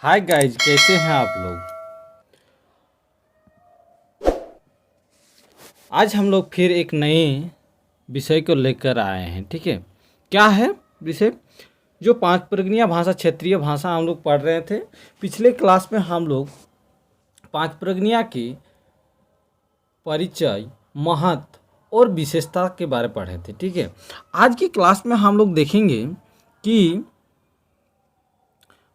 Hi guys, कैसे हैं आप लोग। आज हम लोग फिर एक नए विषय को लेकर आए हैं। ठीक है, क्या है विषय? जो पांच प्रगनिया भाषा, क्षेत्रीय भाषा हम लोग पढ़ रहे थे। पिछले क्लास में हम लोग पांच प्रगनिया की परिचय, महत्व और विशेषता के बारे में पढ़े थे। ठीक है, आज की क्लास में हम लोग देखेंगे कि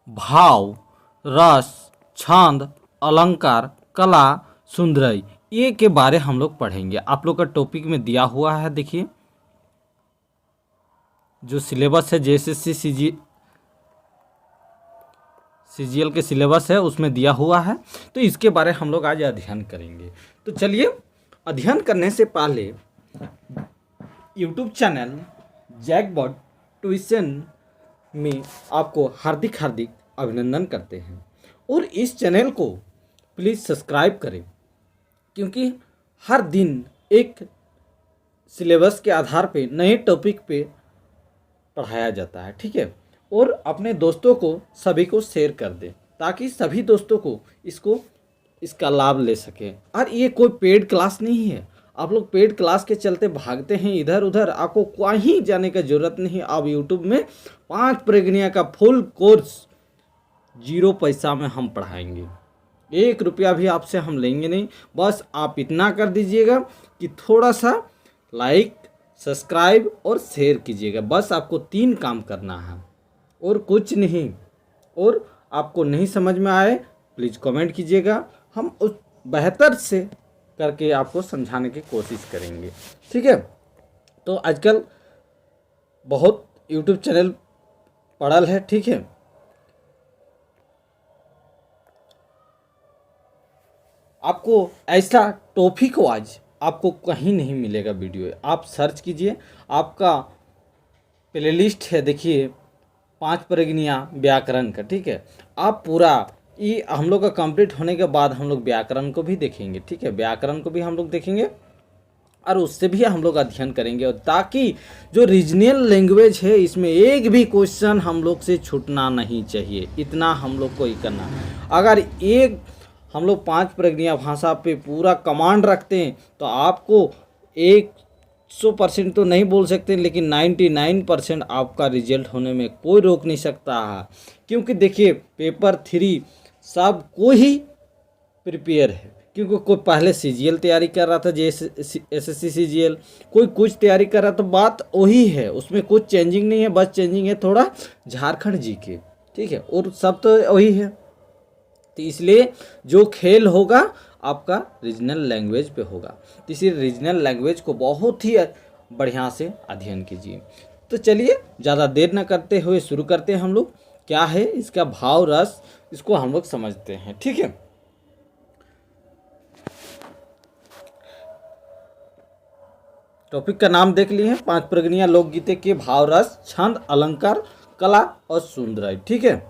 भाव, रस, छंद, अलंकार, कला, सुंदरई, ये के बारे हम लोग पढ़ेंगे। आप लोग का टॉपिक में दिया हुआ है, देखिए जो सिलेबस है, जेएसएससी सीजीएल के सिलेबस है उसमें दिया हुआ है। तो इसके बारे हम लोग आज अध्ययन करेंगे। तो चलिए, अध्ययन करने से पहले यूट्यूब चैनल जैकबॉट ट्यूशन में आपको हार्दिक हार्दिक अभिनंदन करते हैं और इस चैनल को प्लीज़ सब्सक्राइब करें, क्योंकि हर दिन एक सिलेबस के आधार पे नए टॉपिक पे पढ़ाया जाता है। ठीक है, और अपने दोस्तों को सभी को शेयर कर दें ताकि सभी दोस्तों को इसका लाभ ले सकें। और ये कोई पेड क्लास नहीं है। आप लोग पेड क्लास के चलते भागते हैं इधर उधर, आपको कहीं जाने का जरूरत नहीं। आप यूट्यूब में पांच प्रगनिया का फुल कोर्स 0 पैसा में हम पढ़ाएंगे। 1 रुपया भी आपसे हम लेंगे नहीं। बस आप इतना कर दीजिएगा कि थोड़ा सा लाइक, सब्सक्राइब और शेयर कीजिएगा। बस आपको 3 काम करना है और कुछ नहीं। और आपको नहीं समझ में आए प्लीज़ कमेंट कीजिएगा, हम उस बेहतर से करके आपको समझाने की कोशिश करेंगे। ठीक है, तो आजकल बहुत यूट्यूब चैनल पड़ल है। ठीक है, आपको ऐसा टॉपिक आज आपको कहीं नहीं मिलेगा। वीडियो आप सर्च कीजिए, आपका प्लेलिस्ट है, देखिए 5 प्रगनिया व्याकरण का। ठीक है, आप पूरा ये हम लोग का कंप्लीट होने के बाद हम लोग व्याकरण को भी देखेंगे। ठीक है, व्याकरण को भी हम लोग देखेंगे और उससे भी हम लोग अध्ययन करेंगे, और ताकि जो रीजनल लैंग्वेज है इसमें एक भी क्वेश्चन हम लोग से छूटना नहीं चाहिए। इतना हम लोग को ही करना है। अगर एक हम लोग 5 प्रगनिया भाषा पे पूरा कमांड रखते हैं तो आपको 100% तो नहीं बोल सकते, लेकिन 99% आपका रिजल्ट होने में कोई रोक नहीं सकता है। क्योंकि देखिए पेपर 3 सब को ही प्रिपेयर है, क्योंकि कोई पहले सीजीएल तैयारी कर रहा था, जैसे एसएससी सीजीएल, कोई कुछ तैयारी कर रहा, तो बात वही है, उसमें कुछ चेंजिंग नहीं है। बस चेंजिंग है थोड़ा झारखंड जी के। ठीक है, और सब तो वही है। तो इसलिए जो खेल होगा आपका रीजनल लैंग्वेज पे होगा। तो इसी रीजनल लैंग्वेज को बहुत ही बढ़िया से अध्ययन कीजिए। तो चलिए, ज़्यादा देर न करते हुए शुरू करते हैं। हम लोग क्या है इसका भाव, रस, इसको हम लोग समझते हैं। ठीक है, टॉपिक का नाम देख लिए हैं, 5 प्रगनिया लोकगीते के भाव, रस, छंद, अलंकार, कला और सुंदरई। ठीक है,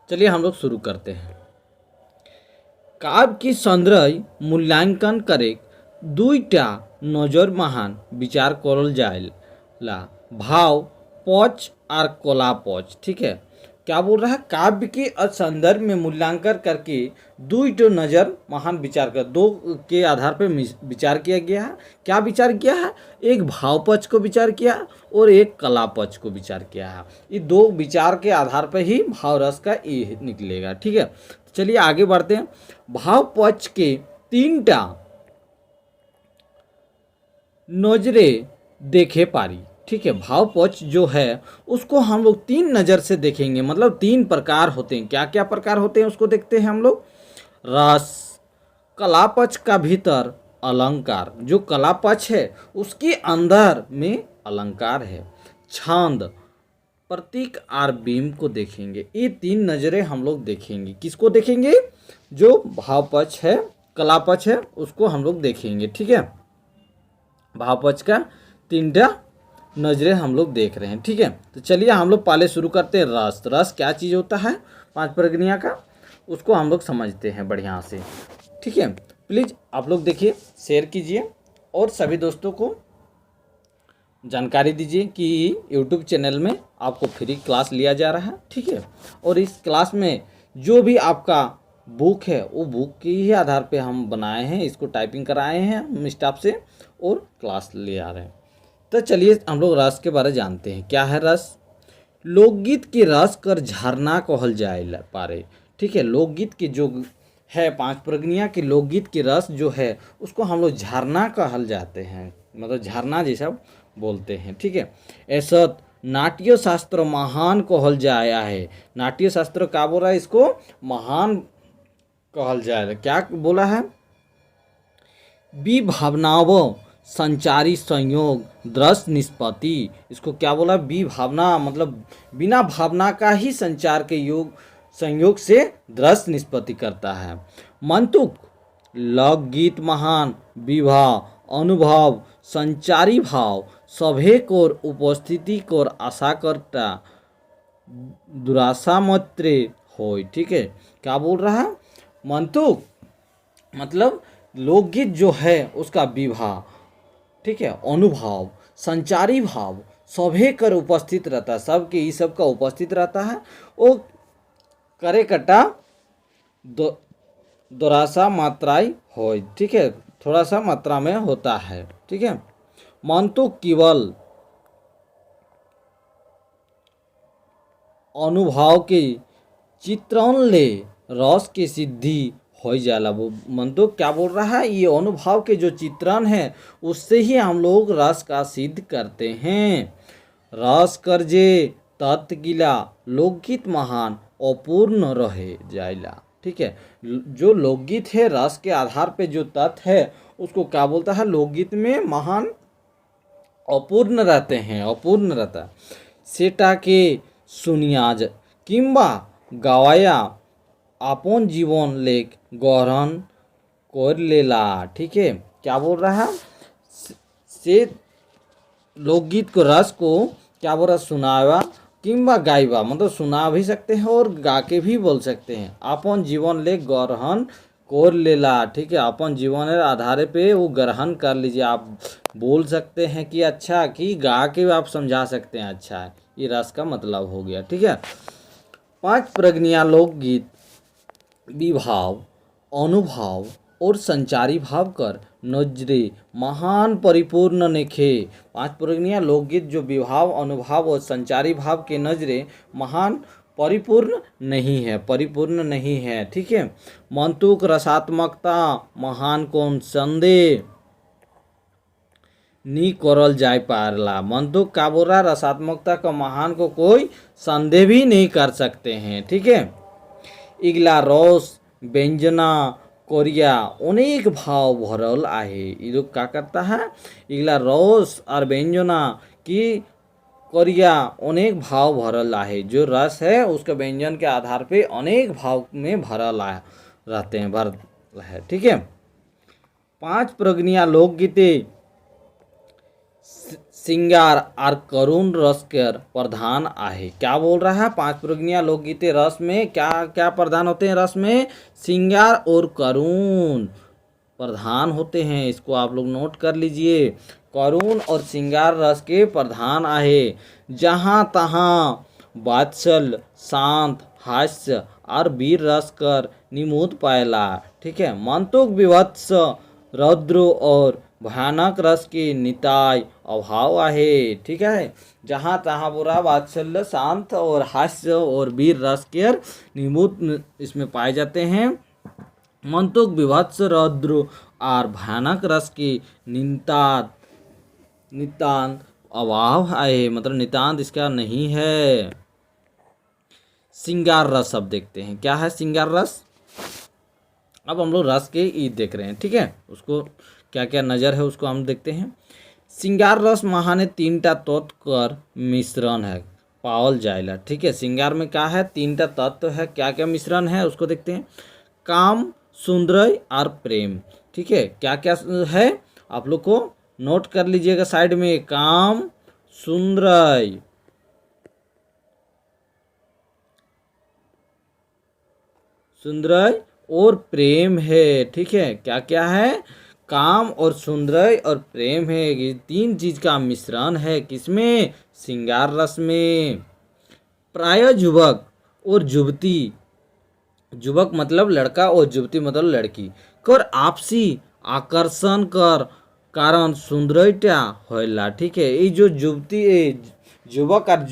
चलिए हम लोग शुरू करते हैं। काव्य की सौंदर्य मूल्यांकन करे 2टा नजर महान विचार करल जाएला, भाव पक्ष और कला पक्ष। ठीक है, क्या बोल रहा है? काव्य के संदर्भ में मूल्यांकन करके 2 नजर महान विचार कर, 2 के आधार पर विचार किया गया है। क्या विचार किया है? एक भाव पक्ष को विचार किया और एक कला पक्ष को विचार किया है। ये 2 विचार के आधार पर ही भाव रस का ये निकलेगा। ठीक है, चलिए आगे बढ़ते हैं। भाव पक्ष के 3टा नजरे देखे पारी। ठीक है, भाव पक्ष जो है उसको हम लोग 3 नज़र से देखेंगे। मतलब 3 प्रकार होते हैं। क्या क्या प्रकार होते हैं उसको देखते हैं हम लोग। रस, कला पक्ष का भीतर अलंकार, जो कला पक्ष है उसके अंदर में अलंकार है। छंद, प्रतीक और बीम को देखेंगे। ये 3 नज़रें हम लोग देखेंगे। किसको देखेंगे? जो भाव पक्ष है, कला पक्ष है, उसको हम लोग देखेंगे। ठीक है, भाव पक्ष का 3टा नजरें हम लोग देख रहे हैं। ठीक है, तो चलिए हम लोग पहले शुरू करते हैं। रस, रस क्या चीज़ होता है 5 प्रगनिया का, उसको हम लोग समझते हैं बढ़िया से। ठीक है, प्लीज़ आप लोग देखिए, शेयर कीजिए और सभी दोस्तों को जानकारी दीजिए कि यूट्यूब चैनल में आपको फ्री क्लास लिया जा रहा है, ठीक है। और इस क्लास में जो भी आपका बुक है वो बुक के ही आधार पे हम बनाए हैं, इसको टाइपिंग कराए हैं हम स्टाफ से और क्लास ले आ रहे हैं। तो चलिए हम लोग रस के बारे में जानते हैं। क्या है रस? लोकगीत के रस कर झरना कहल जाए पारे, ठीक है। लोकगीत के जो है पांच प्रगनिया के लोकगीत के रस जो है उसको हम लोग झरना कहल जाते हैं, मतलब झरना जैसा बोलते हैं, ठीक है। ऐसा नाट्य शास्त्र महान कहल जाया है। नाट्य शास्त्र क्या बोल रहा है? इसको महान कहल जाए। क्या बोला है? विभावनाव संचारी संयोग दृश्य निष्पत्ति। इसको क्या बोला? विभावना मतलब बिना भावना का ही संचार के योग संयोग से दृश्य निष्पत्ति करता है। मंतुक लोकगीत महान विवाह अनुभव संचारी भाव सभे कोर उपस्थिति कोर आशा करता दुराशा मात्रे हो, ठीक है। क्या बोल रहा है? मंतुक मतलब लोकगीत जो है उसका विवाह, ठीक है, अनुभव संचारी भाव सभे कर उपस्थित रहता है, सबके ई सब का उपस्थित रहता है। वो करे कटा दोरासा मात्राई हो, ठीक है, थोड़ा सा मात्रा में होता है, ठीक है। मन तो केवल अनुभव के चित्रण ले रस के सिद्धि हो जाला। वो मन तो क्या बोल रहा है? ये अनुभव के जो चित्रण है उससे ही हम लोग रस का सिद्ध करते हैं। रस कर जे तत् गिला लोकगीत महान अपूर्ण रहे जाइला, ठीक है। जो लोकगीत है रस के आधार पे जो तत्व है उसको क्या बोलता है? लोकगीत में महान अपूर्ण रहते हैं, अपूर्ण रहता है। सेटा के सुनियाज किंबा गवाया आपन जीवन लेख गौरन कर लेला, ठीक है। क्या बोल रहा है? से लोकगीत को रस को क्या बोल रहा? सुनावा किंबा गाइबा, मतलब सुना भी सकते हैं और गा के भी बोल सकते हैं। अपन जीवन ले ग्रहण कर लेला, ठीक है। अपन जीवन के आधार पे वो ग्रहण कर लीजिए। आप बोल सकते हैं कि अच्छा, कि गा के आप समझा सकते हैं। अच्छा है, ये रस का मतलब हो गया, ठीक है। पांच प्रगनिया लोकगीत विभाव अनुभव और संचारी भाव कर नजरे महान परिपूर्ण नेखे। पांच प्रगनिया लोकगीत जो विभाव अनुभव और संचारी भाव के नजरे महान परिपूर्ण नहीं है, परिपूर्ण नहीं है, ठीक है। मंतुक रसात्मकता महान कौन संदेह नी करल जाय पारला। मंतुक का बोल रहा? रसात्मकता का महान को कोई संदेह भी नहीं कर सकते हैं, ठीक है। इगला रस व्यंजना कोरिया अनेक भाव भरल आहे। ये लोग क्या करता है? इगला रस और व्यंजना की कोरिया अनेक भाव भरल आहे। जो रस है उसके व्यंजन के आधार पे अनेक भाव में भरल रहते हैं, भर है, ठीक है। पांच प्रगनिया लोकगीते सिंगार और करुण रस के प्रधान आहे। क्या बोल रहा है? पांच प्रगनिया लोकगीते रस में क्या क्या प्रधान होते हैं? रस में सिंगार और करुण प्रधान होते हैं। इसको आप लोग नोट कर लीजिए। करुण और सिंगार रस के प्रधान आहे। जहाँ तहाँ वात्सल शांत हास्य और वीर रस कर निमुद पायला, ठीक है। मंतुक विभत्स रौद्र और भयानक रस की निताय अभाव आहे, ठीक है। जहाँ तहाँ बुरा वात्सल्य शांत और हास्य और वीर रस के निमुद इसमें पाए जाते हैं। मंतुक विभत्स रौद्र और भयानक रस की नितांत अभाव है, मतलब नितांत इसका नहीं है। सिंगार रस अब देखते हैं क्या है सिंगार रस। अब हम लोग रस के ईद देख रहे हैं, ठीक है। उसको क्या क्या नज़र है उसको हम देखते हैं। सिंगार रस महाने तीनटा तत्व कर मिश्रण है पावल जाएला, ठीक है। सिंगार में क्या है? तीनटा तत्व है। क्या क्या मिश्रण है उसको देखते हैं। काम सौंदर्य और प्रेम, ठीक है। क्या क्या है आप लोग को नोट कर लीजिएगा साइड में। काम सौंदर्य और प्रेम है, ठीक है। क्या क्या है? काम और सौंदर्य और प्रेम है, ये तीन चीज का मिश्रण है किसमें? श्रृंगार रस में। प्राय युवक और युवती, युवक मतलब लड़का और युवती मतलब लड़की, कर आपसी आकर्षण कर कारण सौंदर्यटा होला। ठीक है, ये जो युवती युवक और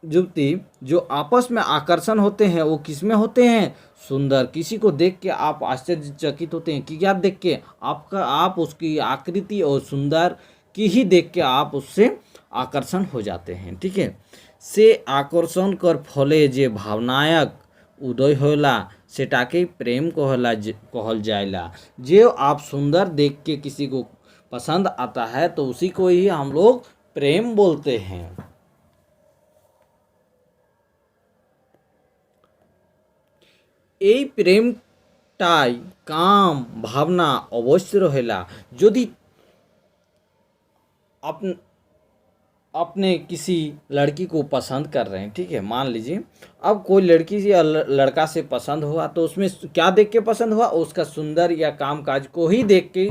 युवती जो आपस में आकर्षण होते हैं वो किस में होते हैं? सुंदर। किसी को देख के आप आश्चर्यचकित होते हैं कि क्या देख के? आप उसकी आकृति और सुंदर की ही देख के आप उससे आकर्षण हो जाते हैं। ठीक है, से आकर्षण कर फले जे भावनायक उदय होला सेटाके प्रेम कहल जाएला। जो आप सुंदर देख के किसी को पसंद आता है तो उसी को ही हम लोग प्रेम बोलते हैं। এই প্রেমটাই काम भावना अवश्य रहेला। यदि अपने किसी लड़की को पसंद कर रहे हैं, ठीक है, मान लीजिए अब कोई लड़की या लड़का से पसंद हुआ तो उसमें क्या देख के पसंद हुआ? उसका सुंदर या काम काज को ही देख के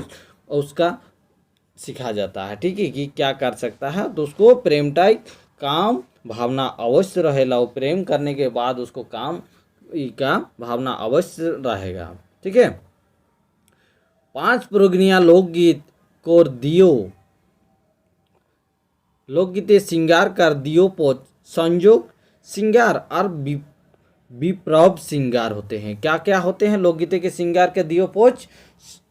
उसका सिखा जाता है। ठीक है, कि क्या कर सकता है, तो उसको प्रेमटाई काम भावना अवश्य रहेला। वो प्रेम करने के बाद उसको काम का भावना अवश्य रहेगा। ठीक है, 5 प्रोग्निया लोकगीत कोर दियो, लोकगीते श्रृंगार कर दियो पोच संयोग श्रृंगार और विप्रभ श्रृंगार होते हैं। क्या क्या होते हैं लोकगीते के श्रृंगार के दियो पोच?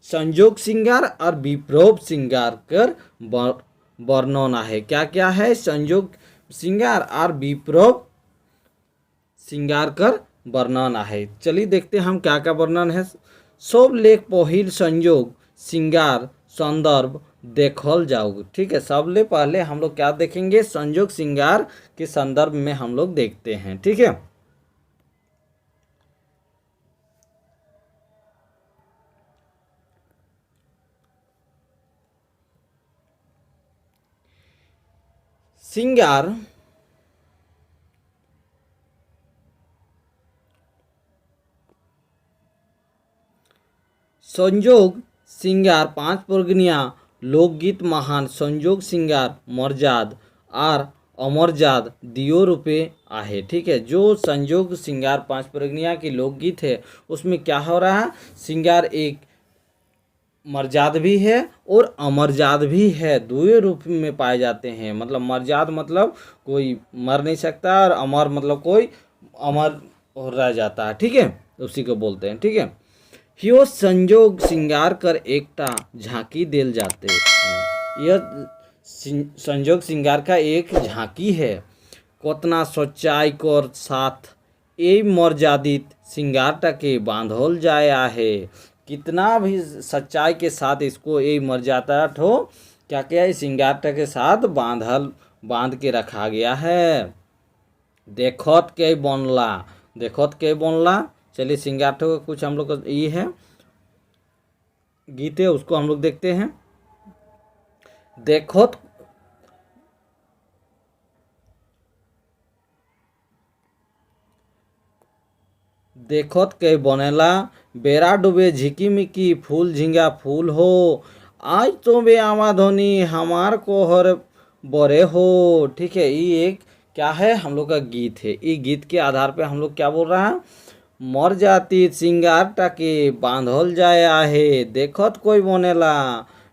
संयोग श्रृंगार और विप्रभ श्रृंगार कर वर्णन है। क्या क्या है? संयोग श्रृंगार और विप्रभ श्रृंगार कर वर्णन है। चलिए देखते हैं हम क्या क्या वर्णन है। सब लेख पहिल संयोग श्रृंगार संदर्भ देखल जाओगे। ठीक है, सबले पहले हम लोग क्या देखेंगे? संयोग श्रृंगार के संदर्भ में हम लोग देखते हैं। ठीक है, श्रृंगार संयोग श्रृंगार 5 प्रोग्निया लोकगीत महान संयोग श्रृंगार मर्याद और अमरजाद दियो रूपे आहे। ठीक है, जो संयोग श्रृंगार 5 प्रगनिया की लोकगीत है उसमें क्या हो रहा है? श्रृंगार एक मर्याद भी है और अमरजाद भी है, दो रूप में पाए जाते हैं। मतलब मर्याद मतलब कोई मर नहीं सकता और अमर मतलब कोई अमर रह जाता है। ठीक है, उसी को बोलते हैं। ठीक है, हियो संयोग श्रृंगार कर एकटा झांकी देल जाते हैं। यह संयोग श्रृंगार का एक झांकी है। कतना सच्चाई कर साथ ए मर्यादित श्रृंगारटा के बांधल जाया है। कितना भी सच्चाई के साथ इसको ए मर्यादा ठो क्या क्या है श्रृंगारटा के साथ बांध के रखा गया है। देखत के बनला, देखत के बनला। चलिए श्रृंगार ठो कुछ हम लोग का ये है गीत है, उसको हम लोग देखते हैं। देखत देखत के बनेला बेरा डूबे झिकीमिकी फूल झिंगा फूल हो। आज तो बे आमाधनी हमार कोहर बरे हो। ठीक है, ये एक क्या है? हम लोग का गीत है। ये गीत के आधार पे हम लोग क्या बोल रहा है? मर जाती श्रृंगारटा के बांधल जाया है। देखत कोई बनेला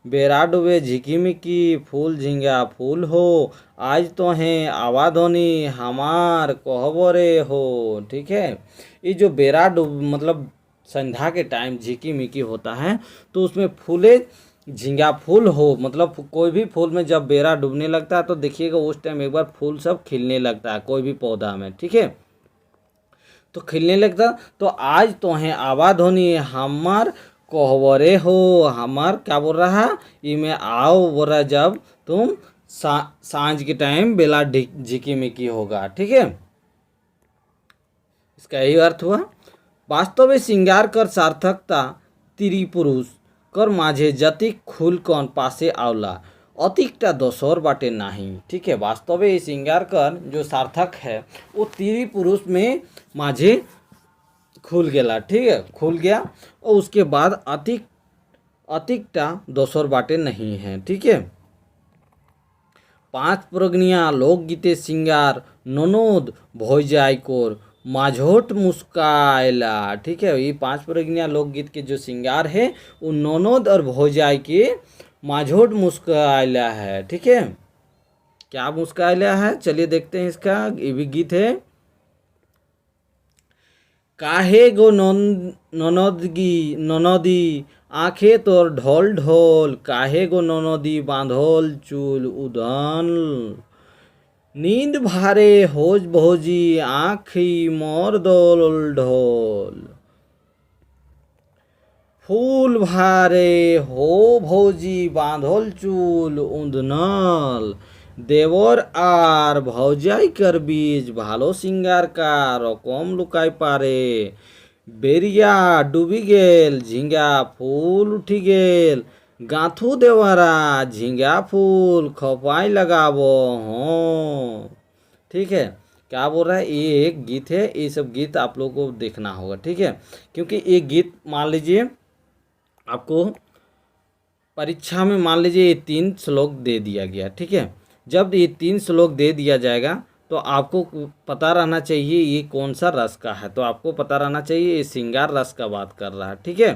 बेरा डूबे झिकीमिकी फूल झिंगा फूल हो। आज तो हैं आवाधनी हमार कहबरे हो। ठीक है, ये जो बेरा डूब मतलब संध्या के टाइम झिकीमिकी होता है तो उसमें फूले झिंगा फूल हो, मतलब कोई भी फूल में जब बेरा डूबने लगता है तो देखिएगा उस टाइम एक बार फूल सब खिलने लगता है कोई भी पौधा में। ठीक है, तो खिलने लगता। तो आज तो हैं आवाज होनी हमार कोहवरे हो। हमार क्या बोल रहा है? ये में आओ बोल रहा जब तुम सांझ के टाइम बेला झिकीमिकी होगा। ठीक है, इसका यही अर्थ हुआ। वास्तव में श्रृंगार कर सार्थकता तिरी पुरुष कर माझे जतिक खुलकन पासे आवला अतिकटा दोसर बाटे नहीं। ठीक है, वास्तव में श्रृंगार कर जो सार्थक है वो तिरी पुरुष में माझे खुल गया। ठीक है, खुल गया और उसके बाद अतिक अतिकटा दोसर बाटे नहीं है। ठीक है, पाँच प्रगनिया लोकगीते सिंगार ननद भौजाइकोर माझोट मुस्कायला। ठीक है, ये पांच प्रगनिया लोकगीत के जो सिंगार है वो ननद और भौजाई के माझोट मुस्कायला है। ठीक है, क्या मुस्कायला है, चलिए देखते हैं इसका। ये भी गीत है। काहे गो ननदी आंखें तोर ढोल ढोल, काहे गो ननदी बांधोल चूल उधन, नींद भारे होज भोजी आँखी मोर दोल ढोल, फूल भारे हो भौजी बांधोल चूल उंधनल, देवर आर भौजाई कर बीच भालो सिंगार का रकम लुकाई पारे, बेरिया डूबी गेल झिंगा फूल उठी गेल, गांथू देवरा झिंगा फूल खपाई लगाबो हो। ठीक है, क्या बोल रहा है, ये एक गीत है। ये सब गीत आप लोगों को देखना होगा। ठीक है, क्योंकि एक गीत मान लीजिए आपको परीक्षा में मान लीजिए ये 3 श्लोक दे दिया गया। ठीक है, जब ये 3 श्लोक दे दिया जाएगा तो आपको पता रहना चाहिए ये कौन सा रस का है। तो आपको पता रहना चाहिए ये श्रृंगार रस का बात कर रहा है। ठीक है,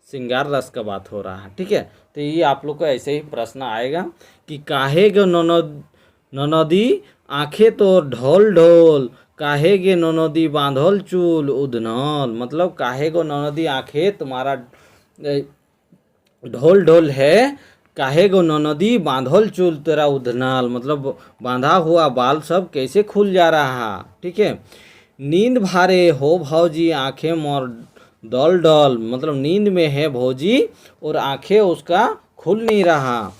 श्रृंगार रस का बात हो रहा है। ठीक है, तो ये आप लोग को ऐसे ही प्रश्न आएगा कि काहे गो ननदी आंखें तो ढोल ढोल, काहे गे ननदी बांधल चूल उधनल, मतलब काहे गो ननदी आंखें तुम्हारा ढोल ढोल है, काहे गो ननदी बांधल चूल तेरा उधनाल, मतलब बांधा हुआ बाल सब कैसे खुल जा रहा। ठीक है, नींद भारे हो भौजी आंखें मोर डल डल, मतलब नींद में है भौजी और आंखें उसका खुल नहीं रहा,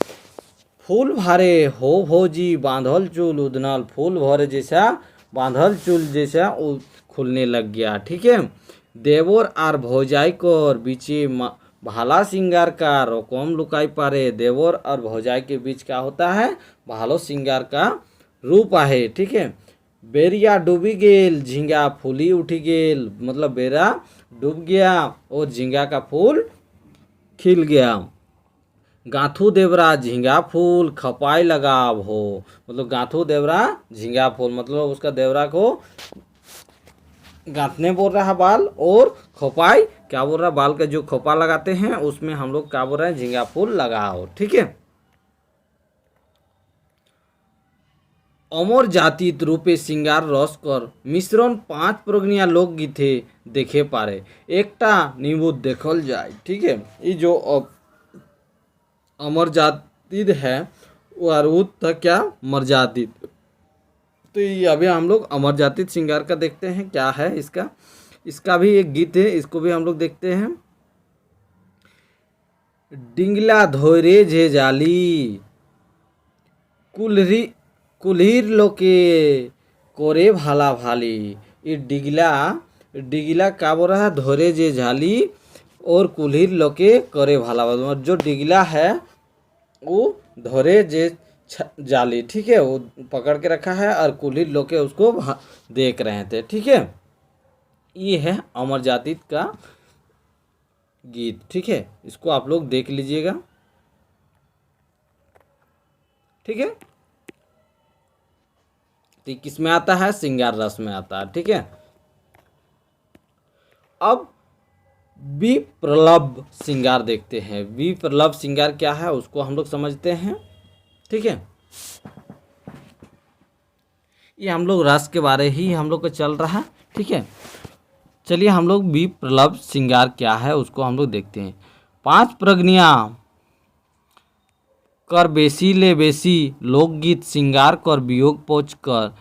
फूल भारे हो भौजी बांधल चूल उधनाल, फूल भरे जैसा बांधल चूल जैसा खुलने लग गया। ठीक है, देवर आर भौजाई को बीचे भाला सिंगार का रोकम लुकाई पारे, देवर और भौजाई के बीच क्या होता है, भालो सिंगार का रूप है। ठीक है, बेरिया डूबी गेल झींगा फूली उठी गेल, मतलब बेरा डूब गया और झींगा का फूल खिल गया, गांथू देवरा झींगा फूल खपाई लगाव हो, मतलब गांथू देवरा झींगा फूल मतलब उसका देवरा को गांथने बोल रहा है बाल, और खोपाई क्या बोल रहा है, बाल का जो खोपा लगाते हैं उसमें हम लोग क्या बोल रहे हैं, झींगा फूल लगाओ। ठीक है, अमर जाति रूपे सिंगार रस कर मिश्रण 5 प्रगनिया लोकगीते देखे पारे, एकटा निबुद्ध देखल जाए। ठीक है, ये जो अमर जाति है वो था क्या, मर जाति। तो ये अभी हम लोग अमर जाति श्रृंगार का देखते हैं क्या है इसका भी एक गीत है, इसको भी हम लोग देखते हैं। डिंगला धोरे झे जाली कुल्हीर लोके कोरे भाला भाली, ये डिगला का बोल रहा है, धोरे जे झाली और कुल्हीर लोके करे भाला भाली, जो डिगला है वो धोरे जे जाली। ठीक है, वो पकड़ के रखा है और कुल्हीर लोके उसको देख रहे थे। ठीक है, ये है अमर जाति का गीत। ठीक है, इसको आप लोग देख लीजिएगा। ठीक है, तो किस में आता है, श्रृंगार रस में आता है। ठीक है, अब विप्रलभ श्रृंगार देखते हैं। विप्रलभ श्रृंगार क्या है उसको हम लोग समझते हैं। ठीक है, ये हम लोग रस के बारे ही हम लोग का चल रहा है। ठीक है, चलिए हम लोग विप्रलभ श्रृंगार क्या है उसको हम लोग देखते हैं। 5 प्रगनिया कर बेसी ले बेसी लोकगीत श्रृंगार कर वियोग पहुँच कर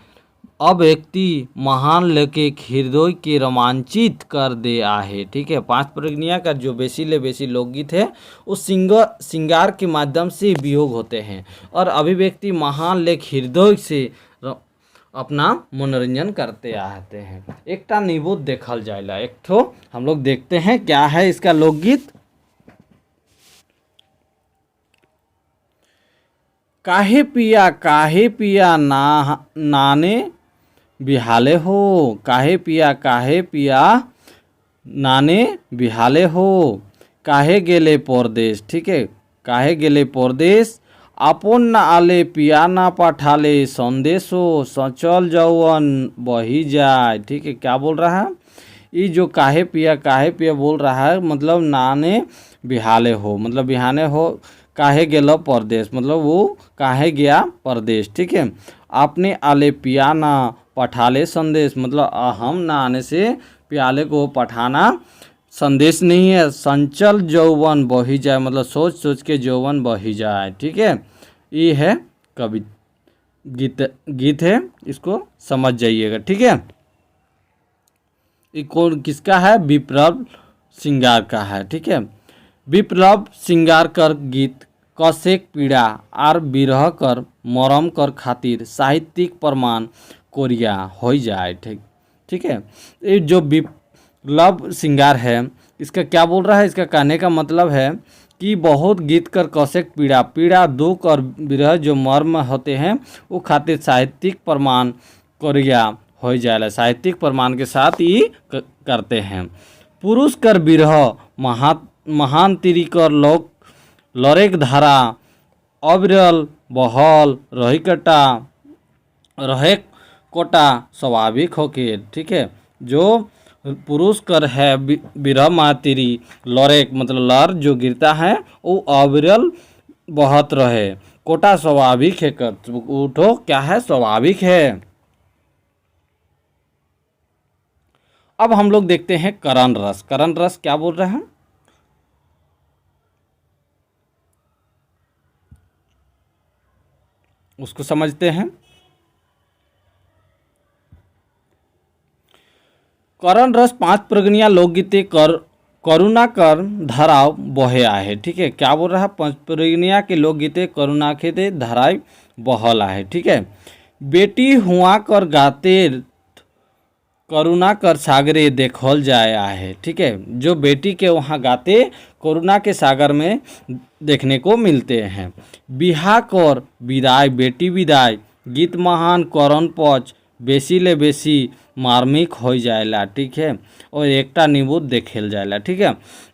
अब व्यक्ति महान लेके हृदय के रोमांचित कर दे आहे। ठीक है, 5 प्रगनिया का जो बेसी ले बेसी लोकगीत है उस श्रृंगार के माध्यम से वियोग होते हैं और अभिव्यक्ति महान लेख हृदय से अपना मनोरंजन करते आते हैं। एकटा निबुद्ध देखल जाएला, एक ठो हम लोग देखते हैं क्या है इसका लोकगीत। काहे पिया नाने बिहाले हो, काहे पिया नाने बिहाले हो, काहे गेले परदेश, ठीक है, काहे गेले परदेश, आपन न आले पिया ना पठाले, संदेशो सचल जौवन बही जाए, ठीक है। क्या बोल रहा है, ये जो काहे पिया बोल रहा है, मतलब नाने बिहाले हो, मतलब बिहाने हो, काहे गेलो परदेश मतलब वो काहे गया परदेश, ठीक है। आपने आले पिया ना पठाले संदेश, मतलब हम ना आने से प्याले को पठाना संदेश नहीं है। संचल जौवन बही जाए, मतलब सोच सोच के जौवन बही जाए, ठीक है। ये है कवि गीत है, इसको समझ जाइएगा, ठीक है। ये कौन किसका है, विप्लव श्रृंगार का है, ठीक है। विप्लव श्रृंगार कर गीत कसेक पीड़ा आर बिरह कर मरम कर खातिर साहित्यिक प्रमाण कोरिया हो जाए, ठीक, ठीक है। ये जो विप्लव श्रृंगार है, इसका क्या बोल रहा है, इसका कहने का मतलब है कि बहुत गीत कर कसेक पीड़ा दुख और विरह जो मर्म होते हैं वो खातिर साहित्यिक प्रमाण कोरिया हो जाए, साहित्यिक प्रमाण के साथ ही करते हैं। पुरुष कर विरह महान तिरी कर लोक लरेक धारा अविरल बहल रहे कोटा स्वाभाविक होके, ठीक है। जो पुरुष कर है विरह मातिरी लरेक मतलब लर जो गिरता है वो अविरल बहत रहे, कोटा स्वाभाविक है, कर उठो क्या है, स्वाभाविक है। अब हम लोग देखते हैं करण रस। करण रस क्या बोल रहे हैं, उसको समझते हैं। करण रस 5 प्रगनिया लोकगीते करुणा कर धराव बहे आहे, ठीक है। क्या बोल रहा है, 5 प्रगनिया के लोकगीते करुणा के धराव बहल आहे, ठीक है। बेटी हुआ कर गाते करुणा कर सागरे देखल जाए आहे, ठीक है। जो बेटी के वहाँ गाते करुणा के सागर में देखने को मिलते हैं। बिहा कर विदाय बेटी विदाय गीत महान करण पच बेसी ले बेसी मार्मिक हो जाएला, ठीक है। और एकटा निबुत देखेल जाएला, ठीक है।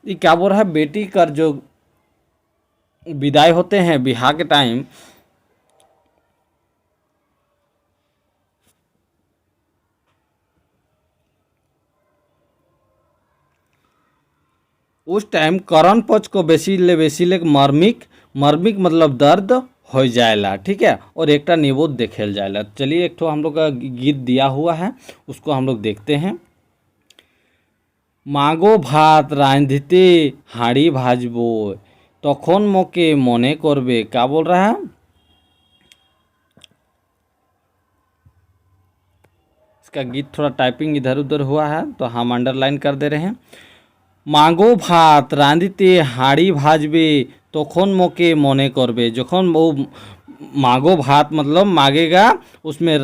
ये क्या बोल रहा है, बेटी कर जो विदाई होते हैं बिहा के टाइम, उस टाइम करण पक्ष को बेसी ले मार्मिक मतलब दर्द हो जाएला, ठीक है। और एकटा निबोध देखेल जाएला। चलिए एक तो हम लोग का गीत दिया हुआ है, उसको हम लोग देखते हैं। मागो भात रांधिते हाड़ी भाजबो तखन मोके मने करबे। क्या बोल रहा है, इसका गीत थोड़ा टाइपिंग इधर उधर हुआ है तो हम अंडरलाइन कर दे रहे हैं। मागो भात रांधिते हाड़ी भाजबे तखन मोके मने करबे। जखन वो मागो भात मतलब मांगेगा, उसमें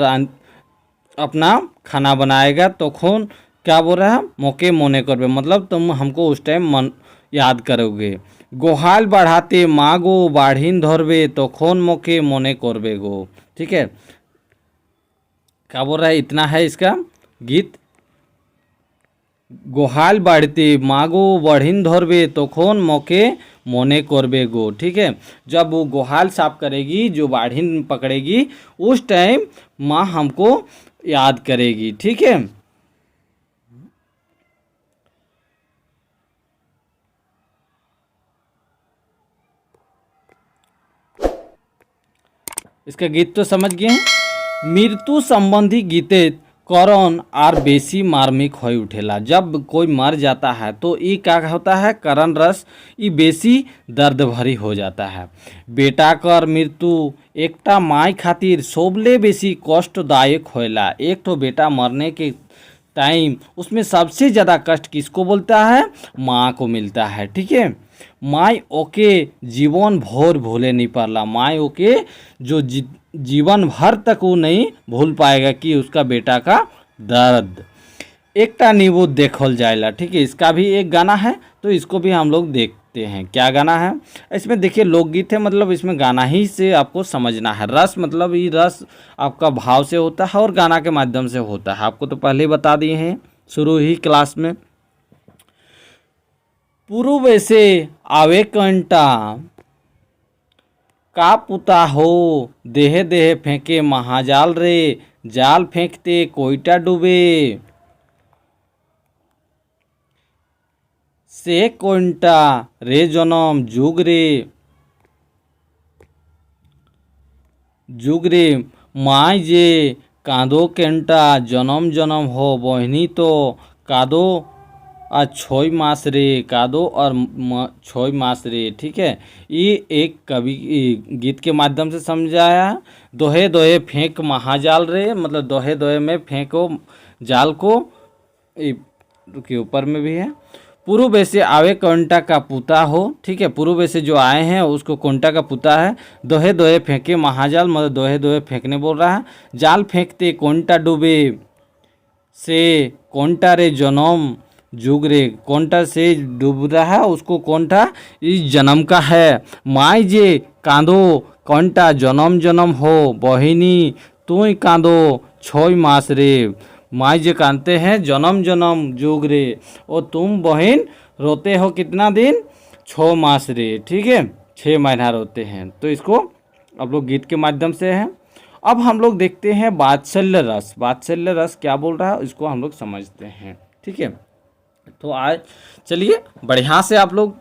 अपना खाना बनाएगा, तखन क्या बोल रहा है, मोके मने करबे मतलब तुम हमको उस टाइम मन याद करोगे। गोहाल बढ़ाते मागो बाढ़ीन धरबे तखन मोके मने करबे गो, ठीक है। क्या बोल रहा है, इतना है इसका गीत। गोहाल बाढ़ते मागो बढ़ीन धरबे तखन मोके मने करबे गो, ठीक है। जब वो गोहाल साफ करेगी, जो बाढ़ीन पकड़ेगी, उस टाइम माँ हमको याद करेगी, ठीक है। इसका गीत तो समझ गए हैं। मृत्यु संबंधी गीते करण आर बेसी मार्मिक हो उठेला। जब कोई मर जाता है तो ये क्या होता है, करण रस ये बेसी दर्द भरी हो जाता है। बेटा कर मृत्यु एकटा माई खातिर सोबले बेसी कष्टदायक होएला। एक तो बेटा मरने के टाइम उसमें सबसे ज़्यादा कष्ट किसको बोलता है, माँ को मिलता है, ठीक है। माई ओके जीवन भर भूले नहीं पाला। माई ओके जो जीवन भर तक वो नहीं भूल पाएगा कि उसका बेटा का दर्द। एकटा नींबू देखल जाएला, ठीक है। इसका भी एक गाना है तो इसको भी हम लोग देखते हैं। क्या गाना है, इसमें देखिए लोकगीत है, मतलब इसमें गाना ही से आपको समझना है। रस मतलब ये रस आपका भाव से होता है और गाना के माध्यम से होता है। आपको तो पहले ही बता दिए हैं शुरू ही क्लास में। पूर्व से आवे कंटा का पुता हो, देह देह फेंके महाजाल रे, जाल फेंकते कोयटा डूबे। से कोंटा रे जनम जुग रे माय जे कांदो केंटा जनम जनम हो बहनी तो कादो और 6 मास रे, कादो और 6 मास रे। ठीक है, ये एक कवि गीत के माध्यम से समझाया। दोहे दोहे फेंक महाजाल रे, मतलब दोहे दोहे में फेंको जाल को, के ऊपर में भी है। पूर्व से आवे कोंटा का पुता हो। ठीक है, पूर्व से जो आए हैं उसको कोंटा का पुता है। दोहे दोहे फेंके महाजाल, मतलब दोहे दोहे फेंकने बोल रहा है। जाल फेंकते कोंटा डूबे, से कोंटा रे जनम जुग रे, कोंटा से डूब रहा है उसको कोंटा इस जन्म का है। माई जे कांदो कोंटा जनम जनम हो, बहिनी तू ही कांदो 6 मास रे। माई जे कांदते हैं जन्म जन्म जुग रे, और तुम बहन रोते हो कितना दिन, 6 मास रे। ठीक है, 6 महीना रोते हैं। तो इसको अब लोग गीत के माध्यम से है। अब हम लोग देखते हैं वात्सल्य रस। वात्सल्य रस क्या बोल रहा है इसको हम लोग समझते हैं। ठीक है, तो आज चलिए बढ़िया से आप लोग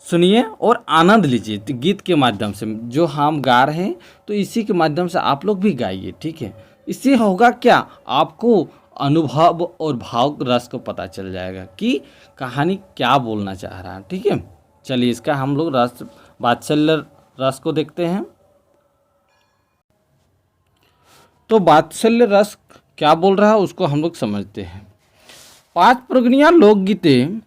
सुनिए और आनंद लीजिए गीत के माध्यम से। जो हम गा रहे हैं तो इसी के माध्यम से आप लोग भी गाइए। ठीक है, इससे होगा क्या, आपको अनुभव और भाव रस को पता चल जाएगा कि कहानी क्या बोलना चाह रहा है। ठीक है, चलिए इसका हम लोग रस, वात्सल्य रस को देखते हैं। तो वात्सल्य रस क्या बोल रहा है उसको हम लोग समझते हैं। 5 प्रगणिया लोकगीतें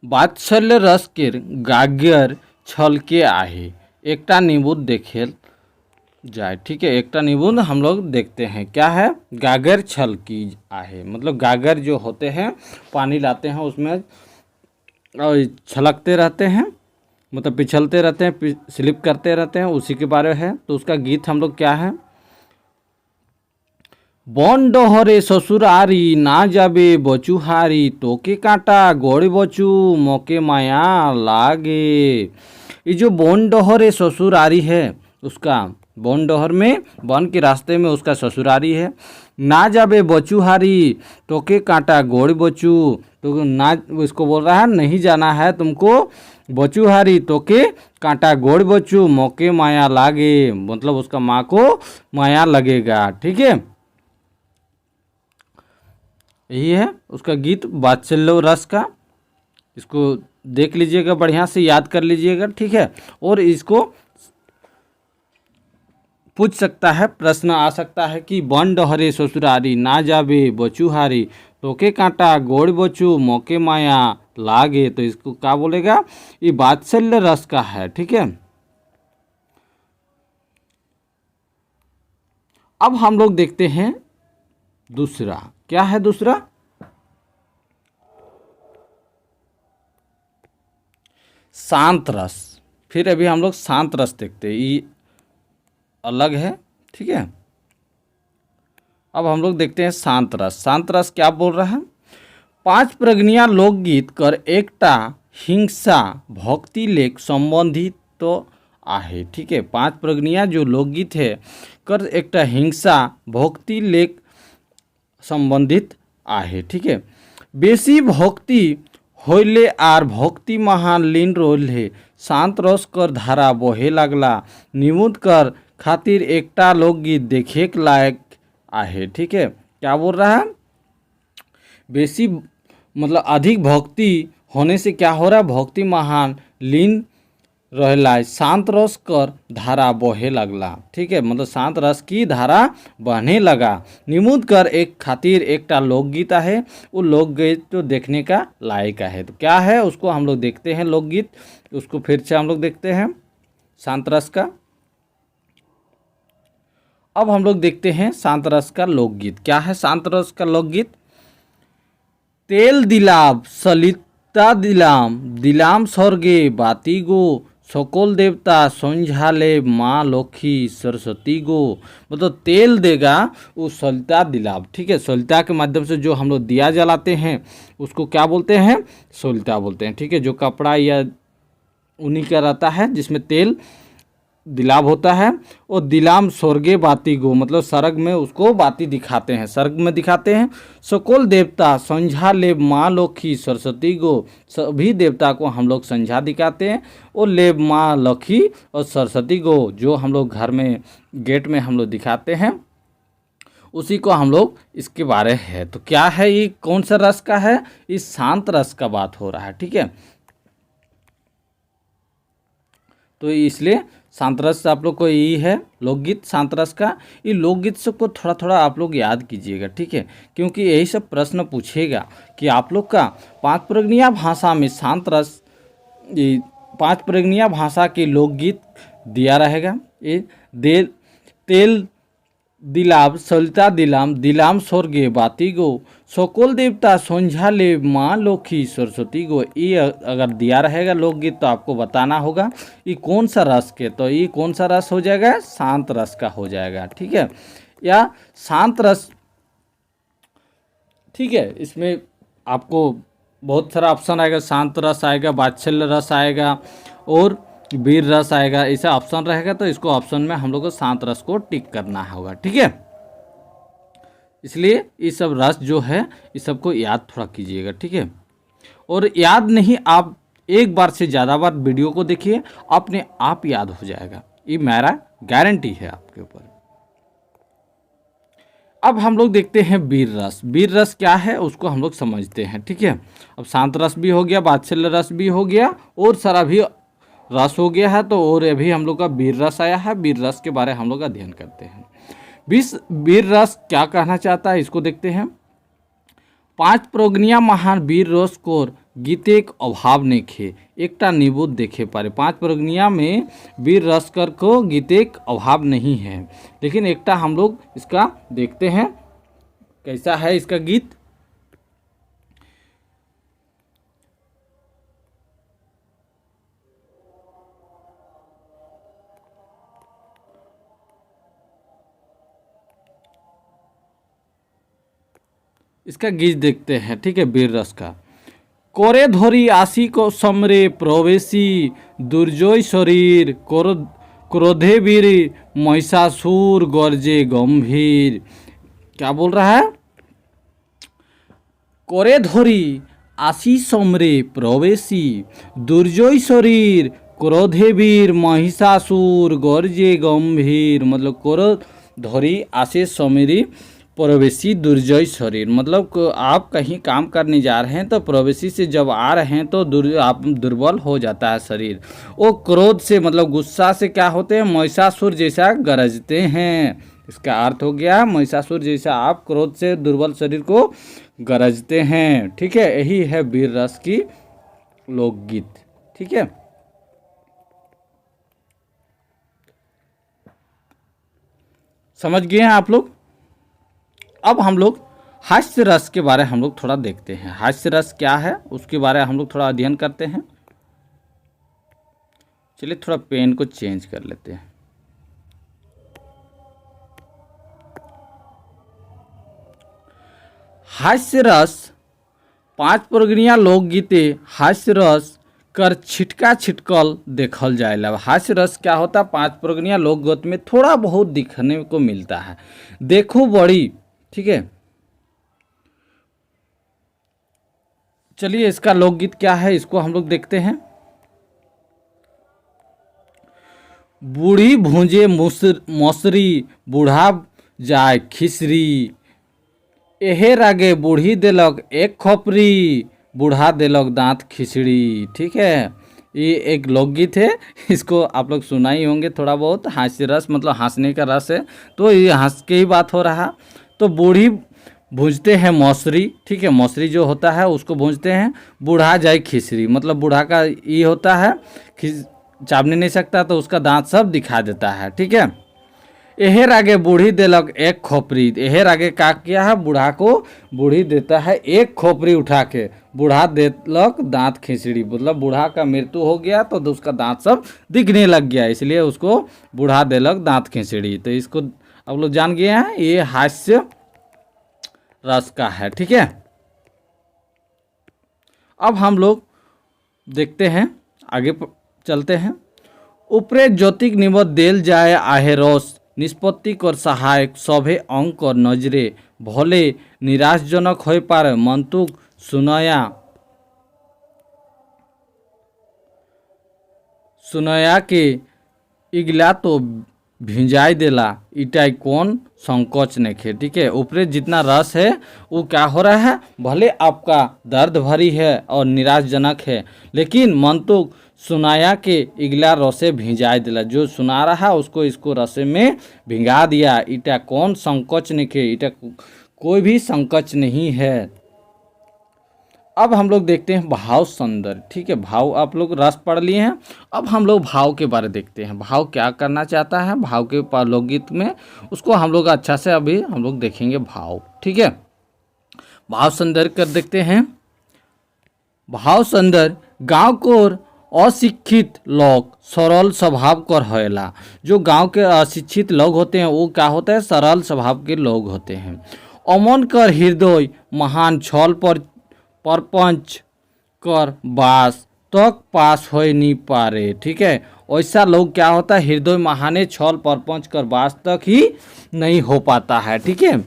वात्सल्य रस के गाग्यर छलके आहे, एकटा निबुद्ध देखेल जाए। ठीक है, एकटा निबुद्ध हम लोग देखते हैं क्या है, गागर छल की आहे, मतलब गागर जो होते हैं पानी लाते हैं उसमें और छलकते रहते हैं, मतलब पिछलते रहते हैं, स्लिप करते रहते हैं, उसी के बारे में है। तो उसका गीत हम लोग क्या है, बन डहरे ससुरारी ना जाबे बचुहारी, तोके कांटा गोड़ बचू मोके माया लागे। ये जो बन डहरे ससुरारी है उसका, बन डहर में वन के रास्ते में उसका ससुरारी है। ना जाबे बचुहारी तोके कांटा गोड़ बचू, तो ना इसको बोल रहा है नहीं जाना है तुमको बचुहारी, तोके कांटा गोड़ बचू मोके माया लागे, मतलब उसका माँ को माया लगेगा। ठीक है, यही है उसका गीत वात्सल्य रस का। इसको देख लीजिएगा, बढ़िया से याद कर लीजिएगा। ठीक है, और इसको पूछ सकता है, प्रश्न आ सकता है कि बन डहरे ससुरारी ना जाबे बचुहारी, तोके कांटा गोड़ बचू मोके माया लागे। तो इसको क्या बोलेगा, ये वात्सल्य रस का है। ठीक है, अब हम लोग देखते हैं दूसरा, क्या है दूसरा, शांत रस। फिर अभी हम लोग शांत रस देखते हैं, ये अलग है। ठीक है, अब हम लोग देखते हैं शांत रस। शांत रस क्या बोल रहा है, 5 प्रगणिया लोकगीत कर एकटा हिंसा भक्ति लेख संबंधित तो आहे। ठीक है, 5 प्रगणिया जो लोकगीत है कर एकटा हिंसा भक्ति लेख संबंधित आहे। ठीक है, बेसी भक्ति होइले आर भक्ति महान लीन रोले, शांत रस कर धारा बहे लागला, निमुद कर खातिर एकटा लोकगीत देखे लायक आहे। ठीक है, क्या बोल रहा है, बेसी मतलब अधिक भक्ति होने से क्या हो रहा है, भक्ति महान लीन रहला, शांत रस कर धारा बहे लगला। ठीक है, मतलब शांत रस की धारा बहने लगा। निमुद कर एक खातिर एकटा लोकगीत है, वो लोकगीत तो देखने का लायक है। तो क्या है उसको हम लोग देखते हैं लोकगीत, उसको फिर से हम लोग देखते हैं शांत रस का। अब हम लोग देखते हैं शांत रस का लोकगीत। क्या है शांत रस का लोकगीत, तेल दिलाब सलिता दिलाम, दिलाम स्वर्गे बाती गो सकल देवता संझाले माँ लक्ष्मी सरस्वती गो, मतलब तेल देगा वो सलिता दिलाव। ठीक है, सलिता के माध्यम से जो हम लोग दिया जलाते हैं उसको क्या बोलते हैं, सलिता बोलते हैं। ठीक है, जो कपड़ा या उन्हीं का रहता है जिसमें तेल दिलाव होता है। और दिलाम स्वर्गे बाती गो, मतलब स्वर्ग में उसको बाती दिखाते हैं, स्वर्ग में दिखाते हैं। सकल देवता संझा लेब माँ लक्ष्मी सरस्वती गो, सभी देवता को हम लोग संझा दिखाते हैं। और लेब माँ लक्ष्मी और सरस्वती गो जो हम लोग घर में गेट में हम लोग दिखाते हैं, उसी को हम लोग इसके बारे है। तो क्या है ये, कौन सा रस का है, इस शांत रस का बात हो रहा है। ठीक है, तो इसलिए शांत रस आप लोग को यही है लोकगीत शांत रस का। ये लोकगीत सबको थोड़ा थोड़ा आप लोग याद कीजिएगा। ठीक है, क्योंकि यही सब प्रश्न पूछेगा कि आप लोग का 5 प्रगनिया भाषा में शांत रस, ये 5 प्रगनिया भाषा के लोकगीत दिया रहेगा। ये तेल दिलाब सलिता दिलाम दिलाम स्वर्गे बाती गो, सकल देवता संझा ले माँ लक्ष्मी सरस्वती गो। ये अगर दिया रहेगा लोकगीत तो आपको बताना होगा ये कौन सा रस के, तो ये कौन सा रस हो जाएगा, शांत रस का हो जाएगा। ठीक है, या शांत रस। ठीक है, इसमें आपको बहुत सारा ऑप्शन आएगा, शांत रस आएगा, वात्सल्य रस आएगा और वीर रस आएगा, ऐसा ऑप्शन रहेगा। तो इसको ऑप्शन में हम लोग को शांत रस को टिक करना होगा। ठीक है, इसलिए ये सब रस जो है इस सबको याद थोड़ा कीजिएगा। ठीक है, और याद नहीं, आप एक बार से ज़्यादा बार वीडियो को देखिए, अपने आप याद हो जाएगा, ये मेरा गारंटी है आपके ऊपर। अब हम लोग देखते हैं वीर रस। वीर रस क्या है उसको हम लोग समझते हैं। ठीक है, अब शांत रस भी हो गया, वात्सल्य रस भी हो गया और सारा भी रस हो गया है। तो और अभी हम लोग का वीर रस आया है, वीर रस के बारे में हम लोग अध्ययन करते हैं। वीर रस क्या कहना चाहता है इसको देखते हैं। 5 प्रगनिया महान वीर रस कोर गीतेक अभाव नेखे, एकटा निबुद्ध देखे पारे। 5 प्रगनिया में वीर रस कर को गीतेक अभाव नहीं है, लेकिन एकटा हम लोग इसका देखते हैं कैसा है इसका गीत। इसका गीत देखते हैं। ठीक है, वीर रस का। कोरे धोरी आशी को समरे प्रवेशी, दुर्जय शरीर क्रोधे वीर महिषासुर गर्जे गंभीर। क्या बोल रहा है, कोरे धोरी आशी समरे प्रवेशी, दुर्जय शरीर क्रोधे वीर महिषासुर गर्जे गंभीर। मतलब क्रोध धोरी आशी समरी प्रवेशी दुर्जय शरीर, मतलब आप कहीं काम करने जा रहे हैं तो प्रवेशी से जब आ रहे हैं तो आप दुर्बल हो जाता है शरीर। वो क्रोध से मतलब गुस्सा से क्या होते हैं, महिषासुर जैसा गरजते हैं। इसका अर्थ हो गया महिषासुर जैसा आप क्रोध से दुर्बल शरीर को गरजते हैं। ठीक है, यही है वीर रस की लोकगीत। ठीक है, समझ गए हैं आप लोग। अब हम लोग हास्य रस के बारे में हम लोग थोड़ा देखते हैं। हास्य रस क्या है उसके बारे में हम लोग थोड़ा अध्ययन करते हैं। चलिए थोड़ा पेन को चेंज कर लेते हैं। हास्य रस 5 प्रगनिया लोकगीते हास्य रस कर छिटका छिटकल देखल जाएला। हास्य रस क्या होता है, 5 प्रगनिया लोकगीत में थोड़ा बहुत दिखने को मिलता है। देखो बड़ी, ठीक है, चलिए इसका लोकगीत क्या है इसको हम लोग देखते हैं। बूढ़ी भूंजे मौसरी बूढ़ा जाए खिसरी, एहेर आगे बूढ़ी देलक एक खोपरी बूढ़ा देलक दांत खिचड़ी। ठीक है, ये एक लोकगीत है, इसको आप लोग सुना ही होंगे थोड़ा बहुत। हास्य रस मतलब हंसने का रस है, तो ये हंस के ही बात हो रहा। तो बूढ़ी भूंजते हैं मौसरी, ठीक है, मौसरी जो होता है उसको भूंजते हैं। बूढ़ा जाए खिचड़ी मतलब बूढ़ा का ये होता है चावने नहीं सकता तो उसका दांत सब दिखा देता है। ठीक है, एहेर आगे बूढ़ी देलक एक खोपरी, एहेर आगे क्या किया है, बूढ़ा को बूढ़ी देता है एक खोपरी उठा के। बूढ़ा देलक दांत खिचड़ी, मतलब बूढ़ा का मृत्यु हो गया तो उसका दांत सब दिखने लग गया, इसलिए उसको बूढ़ा देलक दांत खिचड़ी। तो इसको अब लोग जान गए हैं, ये हास्य रस का है। ठीक है, अब हम लोग देखते हैं, आगे चलते हैं। उपरे ज्योतिक निबद देल जाए आहे रस निष्पत्ति कर सहायक सभे अंक और नजरे भले निराशजनक हो पारे मंतुक सुनया के इगला तो भिंजाई देला इटाई कौन संकोच ने खे। ठीक है, ऊपरे जितना रस है वो क्या हो रहा है, भले आपका दर्द भरी है और निराशजनक है, लेकिन मन तो सुनाया के इगला रसे भिंजाई दिला, जो सुना रहा उसको इसको रसे में भिंगा दिया। इटा कौन संकोच ने खे, इटा कोई भी संकोच नहीं है। अब हम लोग देखते हैं भाव सौंदर्य। ठीक है, भाव आप लोग रस पढ़ लिए हैं, अब हम लोग भाव के बारे देखते हैं। भाव क्या करना चाहता है, भाव के लोकगीत में उसको हम लोग अच्छा से अभी हम लोग देखेंगे भाव। ठीक है, भाव सौंदर्य कर देखते हैं। भाव सौंदर्य गांव को अशिक्षित लोग सरल स्वभाव कर होएला। जो गांव के अशिक्षित लोग होते हैं वो क्या होते हैं, सरल स्वभाव के लोग होते हैं। अमन कर हृदय महान छल पर परपंच कर बास तक पास हो नहीं पा रहे। ठीक है, ऐसा लोग क्या होता है, हृदय महाने छल परपंच कर बास तक ही नहीं हो पाता है। ठीक है,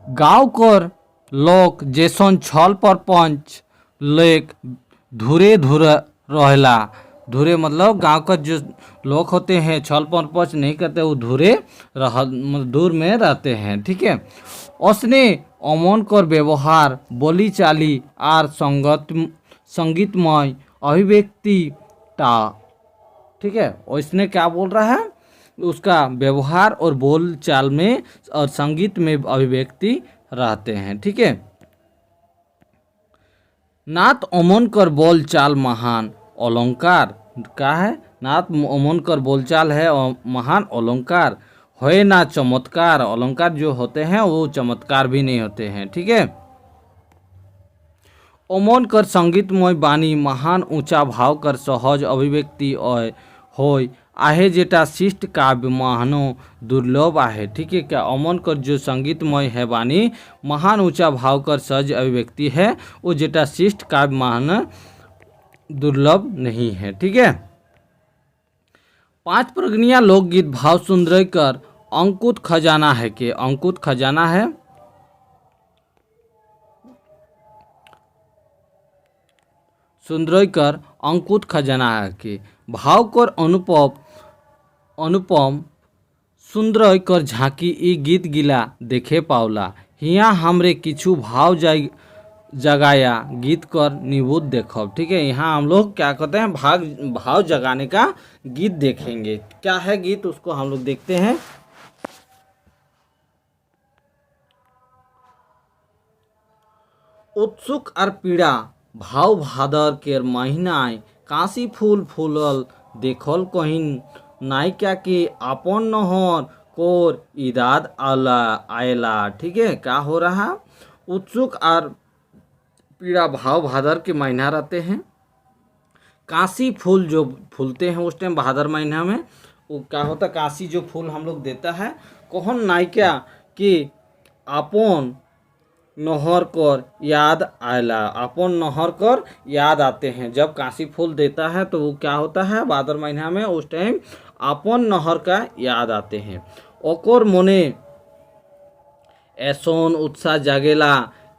गांव कर लोग जैसन छल परपंच लेक धुरे धुरे रहेला। धुरे मतलब गांव का जो लोग होते हैं छल परपंच नहीं करते, वो धुरे दूर में रहते हैं। ठीक है, उसने अमन कर व्यवहार बोली चाली और संगीतमय अभिव्यक्ति ता। ठीक है, उसने क्या बोल रहा है, उसका व्यवहार और बोल चाल में और संगीत में अभिव्यक्ति रहते हैं। ठीक है, नात अमन कर बोल चाल महान अलंकार का है, नात अमन कर बोलचाल है महान अलंकार होए ना चमत्कार। अलंकार जो होते हैं वो चमत्कार भी नहीं होते हैं। ठीक है, अमन कर संगीतमय बानी महान ऊंचा भाव कर सहज अभिव्यक्ति होय आहे जेटा शिष्ट काव्य महानो दुर्लभ आहे। ठीक है, क्या अमन कर जो संगीतमय है बानी महान ऊंचा भाव कर सहज अभिव्यक्ति है, वो जेटा शिष्ट काव्य महान दुर्लभ नहीं है। ठीक है, 5 प्रगनिया लोकगीत भाव सुंदर कर अंकुत खजाना है के, अंकुत खजाना है। सुंदर कर अंकुत खजाना है के भाव कर अनुपम सुंदर कर झांकी ई गीत गिला देखे पावला। हिया हमरे किछु भाव जगाया गीत कर निबुद्ध देखब। ठीक है, यहाँ हम लोग क्या कहते हैं, भाव जगाने का गीत देखेंगे। क्या है गीत, उसको हम लोग देखते हैं। उत्सुक और पीड़ा भाव भादर के महीनाय काशी फूल फूलल देखल कहीं नायिका के आपन नहर कोर इदाद आयला। ठीक है, क्या हो रहा, उत्सुक और पीड़ा भाव भादर के महीना रहते हैं। काशी फूल जो फूलते हैं उस टाइम भादर महीना में, वो क्या होता है, काशी जो फूल हम लोग देता है, कौन नायिका कि आपन नहर कर याद आयला, आपन नहर कर याद आते हैं। जब काशी फूल देता है तो वो क्या होता है, भादर महीना में उस टाइम आपन नहर का याद आते हैं। ओकर मोने ऐसन उत्साह जागेला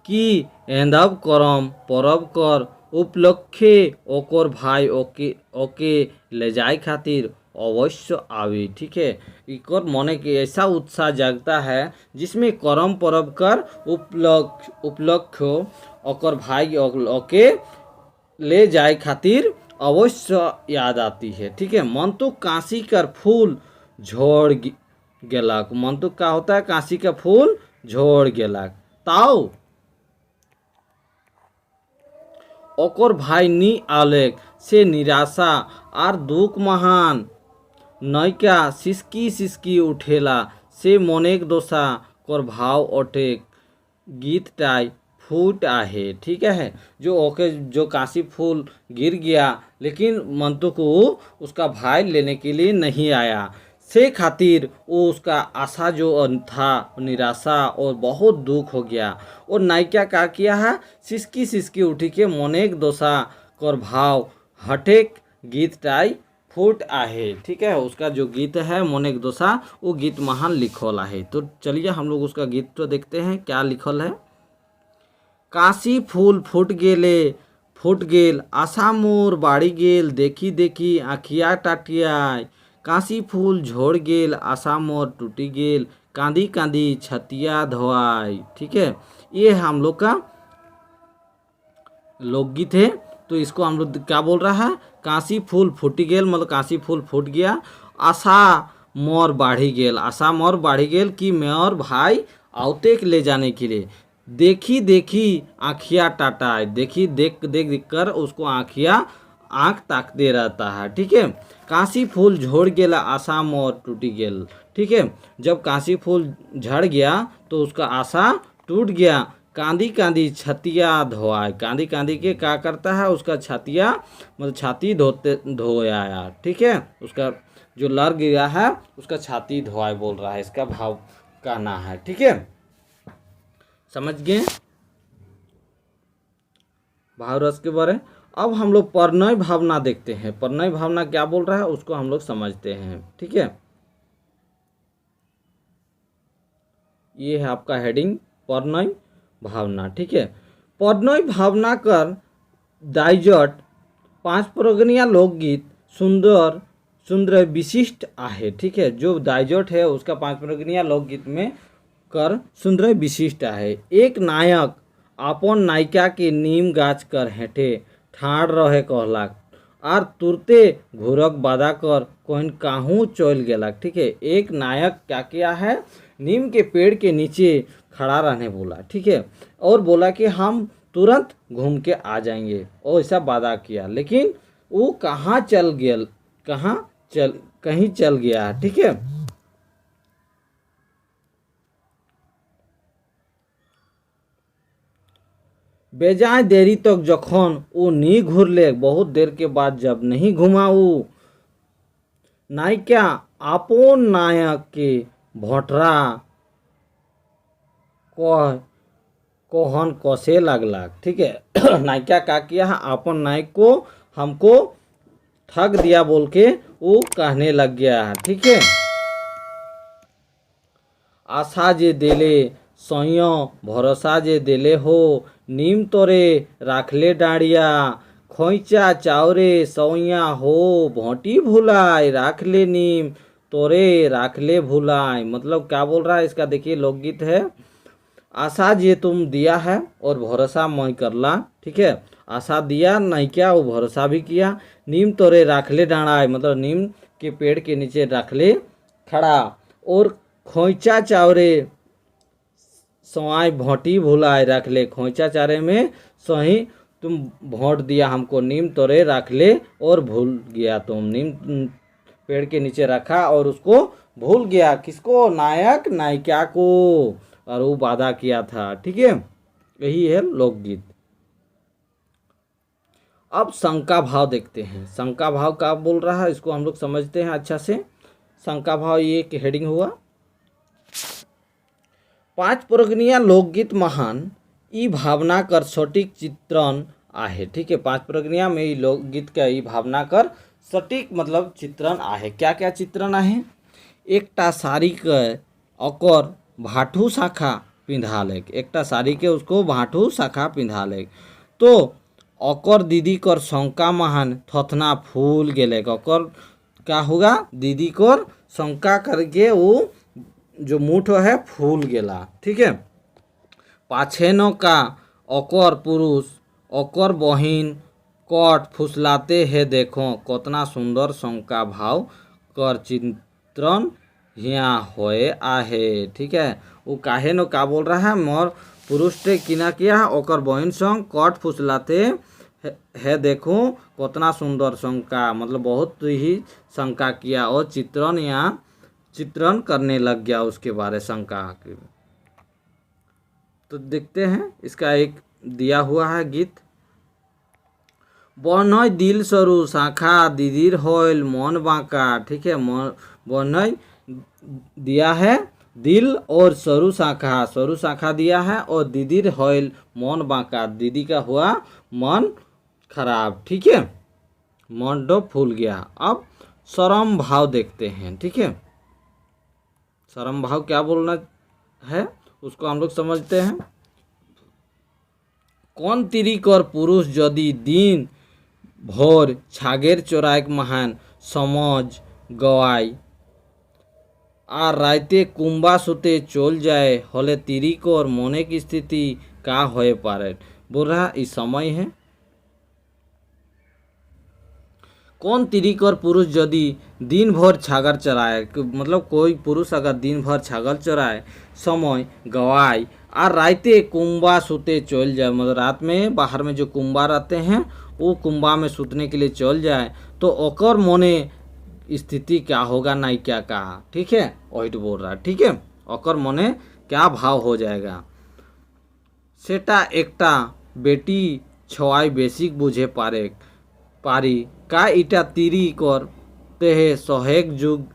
कि एंदब करम परब कर उपलक्षे ओकर भाई ओके ले जाए खातिर अवश्य आवे। ठीक है, इकर मने के ऐसा उत्साह जागता है जिसमें करम परब कर उपलक्ष्य ओकर भाई ओके ले जाए खातिर अवश्य याद आती है। ठीक है, मन तो काशी कर फूल झोड़ गेलक, मन तो क्या होता है, काशी का फूल झोड़ गेलक ताओ ओकर भाई नी आलेक से निराशा और दुख महान नैका सिसकी सिसकी उठेला से मनेक दोषा कर भाव अटेक गीत टाई फूट आहे। ठीक है, जो ओके जो काशी फूल गिर गया, लेकिन मंतु को उसका भाई लेने के लिए नहीं आया। से खातिर वो उसका आशा जो था निराशा और बहुत दुख हो गया। और नायिका का किया है, सिसकी सिसकी उठी के मोनेक दोसा कर भाव हटेक गीत टाई फूट आहे। ठीक है, उसका जो गीत है मोनेक दोसा, वो गीत महान लिखल आहे। तो चलिए हम लोग उसका गीत तो देखते हैं क्या लिखल है। काशी फूल फूट गेल आशा मोर बाड़ी गेल, देखी देखी आँखिया टाटियाय। काशी फूल झोड़ गेल आशा मोर टूटी गेल, कांदी कांदी छतिया धोआई। ठीक है, ये हम लोग का लोकगीत है। तो इसको हम लोग क्या बोल रहा है, काशी फूल फूटी गेल मतलब काशी फूल फूट गया, आशा मोर बाढ़ी गेल, आशा मोर बाढ़ी गेल कि मैं और भाई आवते ले जाने के लिए। देखी देखी आँखिया टाटाए, देखी देख देख देख कर उसको आँख ताकते रहता है। ठीक है, काशी फूल झड़ गेला आशा मोर टूटी गेल। ठीक है, जब काशी फूल झड़ गया तो उसका आशा टूट गया। कांदी कांदी छतिया धोआए, कांदी कांदी के क्या करता है, उसका छतिया मतलब छाती धोया। ठीक है, उसका जो लड़ गया है उसका छाती धोआए बोल रहा है, इसका भाव कहना है। ठीक है, समझ गए भाव रस के बारे। अब हम लोग परिणय भावना देखते हैं, परिणय भावना क्या बोल रहा है उसको हम लोग समझते हैं। ठीक है, ये है आपका हेडिंग परिणय भावना। ठीक है, परिणय भावना कर दाइजट 5 प्रगनिया लोकगीत सुंदर सुंदर विशिष्ट आहे। ठीक है, जो दाइजट है उसका 5 प्रगनिया लोकगीत में कर सुंदर विशिष्ट आहे। एक नायक अपन नायिका के नीम गाछ कर हेठे ठाड़ रहे कहलाक, आर तुरते घोरक बाधा कर कोहन काहू चल गेलक। ठीक है, एक नायक क्या किया है, नीम के पेड़ के नीचे खड़ा रहने बोला। ठीक है, और बोला कि हम तुरंत घूम के आ जाएंगे, और ऐसा वादा किया, लेकिन वो कहाँ चल गया, कहीं चल गया। ठीक है, बेजाय देरी तक जखन वो नहीं घूरले, बहुत देर के बाद जब नहीं घुमा वो नायिका आपन नायक के भोटरा कोहन कसे लगला। ठीक है, नायिका क्या किया है, अपन नायक को हमको ठग दिया बोल के वो कहने लग गया है। ठीक है, आशा जे देले सैया भरोसा जे देले हो, नीम तोरे राखले डाड़िया, खोइचा चावरे सैया हो, भोटी भुलाए राखले नीम तोरे राखले भुलाए। मतलब क्या बोल रहा है इसका, देखिए लोकगीत है। आशा जे तुम दिया है और भरोसा मैं करला। ठीक है, आशा दिया नहीं क्या, वो भरोसा भी किया। नीम तोरे राखले डाँड़ाए मतलब नीम के पेड़ के नीचे राखले खड़ा, और खोइचा चावरे सवाई भोटी भुलाए रख ले, खोइचा चारे में सही तुम भोट दिया हमको, नीम तोरे रख ले और भूल गया तुम। नीम पेड़ के नीचे रखा और उसको भूल गया, किसको, नायक नायिका को, और वो वादा किया था। ठीक है, यही है लोकगीत। अब शंका भाव देखते हैं, शंका भाव क्या बोल रहा है इसको हम लोग समझते हैं अच्छा से। शंका भाव ये एक हेडिंग हुआ, 5 प्रगनिया लोकगीत महान ई भावना कर सटीक चित्रण आहे। ठीक है, 5 प्रगनिया में ई लोकगीत का ई भावना कर सटीक मतलब चित्रण आहे। क्या क्या चित्रण आहे, एकटा साड़ी के अकर भाटू शाखा पिंधा लेक, एकटा साड़ी के उसको भाटू शाखा पिंधा लेक, तो अकर दीदी कर शंका महान थथना फूल गेलेक। अकर क्या होगा, दीदी को शंका करके वो जो मुठो है फूल गेला। ठीक है, पाछेनो का अकर पुरुष अकर बहिन कट फुसलाते हैं, देखो कितना सुंदर शंका भाव कर चित्रण यहाँ होए आहे। ठीक है, वो काहे नो का बोल रहा है, मोर पुरुष टे किना किया ओकर बहिन संग कट फुसलाते है, देखो कितना सुंदर शंका मतलब बहुत ही शंका किया, और चित्रण यहाँ चित्रण करने लग गया उसके बारे शंका के। तो देखते हैं, इसका एक दिया हुआ है गीत। बनय दिल सरू शाखा दीदीर होइल मन बांका। ठीक है, बनय दिया है दिल और सरू शाखा दिया है, और दीदीर होइल मन बांका, दीदी का हुआ मन खराब। ठीक है, मन तो फूल गया। अब शरम भाव देखते हैं। ठीक है, शरम भाव क्या बोलना है उसको हम लोग समझते हैं। कौन तिरिक और पुरुष यदि दिन भोर छागेर चोरायक महान समझ गवाई আর রাইতে কুম্বা सुते चल जाए हले तिरिक और मने की स्थिति का होए पारे। बोल रहा इस समय है, कौन तिरिक और पुरुष यदि दिन भर छागर चराए, मतलब कोई पुरुष अगर दिन भर छागर चराए, समय गवाए और राइते कुंबा सुते चल जाए, मतलब रात में बाहर में जो कुंबा रहते हैं वो कुंबा में सुतने के लिए चल जाए, तो ओकर मोने स्थिति क्या होगा, नहीं क्या कहा। ठीक है, वही तो बोल रहा है। ठीक है, ओकर मोने क्या भाव हो जाएगा। सेटा एकटा बेटी छवाई बेसिक बुझे पारे पारी का इटा तिरी कर तेहे सोहेग जुग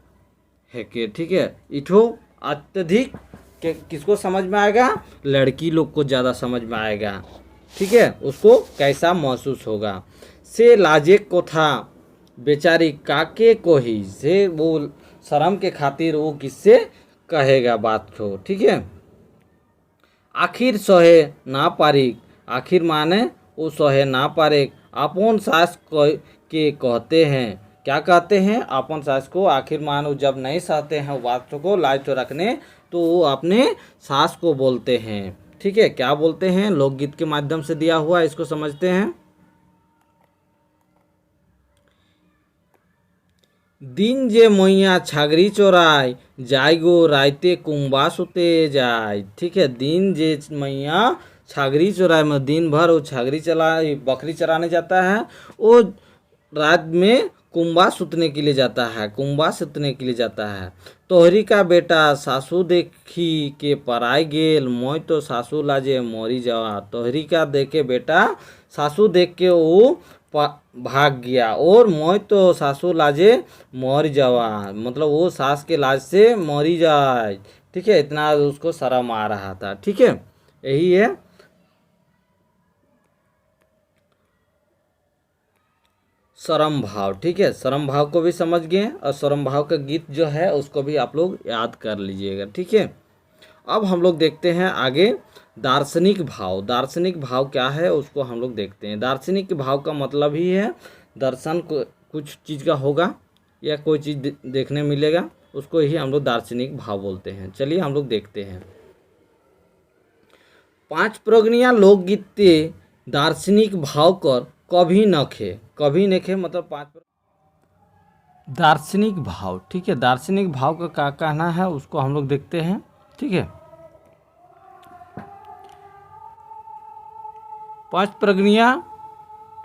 है के। ठीक है, इठो अत्यधिक किसको समझ में आएगा, लड़की लोग को ज़्यादा समझ में आएगा। ठीक है, उसको कैसा महसूस होगा। से लाजे को था बेचारी काके को ही, से वो शर्म के खातिर वो किससे कहेगा बात को। ठीक है, आखिर सहे ना पारिक, आखिर माने वो सहे ना पारिक, अपन सास के कहते हैं, क्या कहते हैं, अपन सास को आखिर मानो जब नहीं सहते हैं बात को लाज तो रखने, तो वो अपने सास को बोलते हैं। ठीक है, क्या बोलते हैं, लोकगीत के माध्यम से दिया हुआ, इसको समझते हैं। दिन जे मैया छागरी चोराय जाय गो राइते कुंबा सुते जाय। ठीक है, दिन जे मैया छागरी चोराय में दिन भर वो छागरी चला बकरी चराने जाता है, वो रात में कुंबा सुतने के लिए जाता है, कुंबा सुतने के लिए जाता है। तोहरी का बेटा सासू देखी के पराई गेल मोय तो सासू लाजे मोरी जावा। तोहरी का देखे बेटा सासू देख के वो भाग गया, और मोय तो सासू लाजे मर जावा, मतलब वो सास के लाज से मरी जाए। ठीक है, इतना उसको शर्म आ रहा था। ठीक है, यही है शर्म भाव। ठीक है, शर्म भाव को भी समझ गए, और शर्म भाव का गीत जो है उसको भी आप लोग याद कर लीजिएगा। ठीक है, अब हम लोग देखते हैं आगे दार्शनिक भाव। दार्शनिक भाव क्या है उसको हम लोग देखते हैं। दार्शनिक भाव का मतलब ही है दर्शन को, कुछ चीज़ का होगा या कोई चीज़ देखने मिलेगा, उसको ही हम लोग दार्शनिक भाव बोलते हैं। चलिए हम लोग देखते हैं। 5 प्रगनिया लोकगीते दार्शनिक भाव कर कभी नखे। कभी नखे मतलब 5 दार्शनिक भाव। ठीक है, दार्शनिक भाव का क्या कहना है उसको हम लोग देखते हैं। ठीक है, 5 प्रगनिया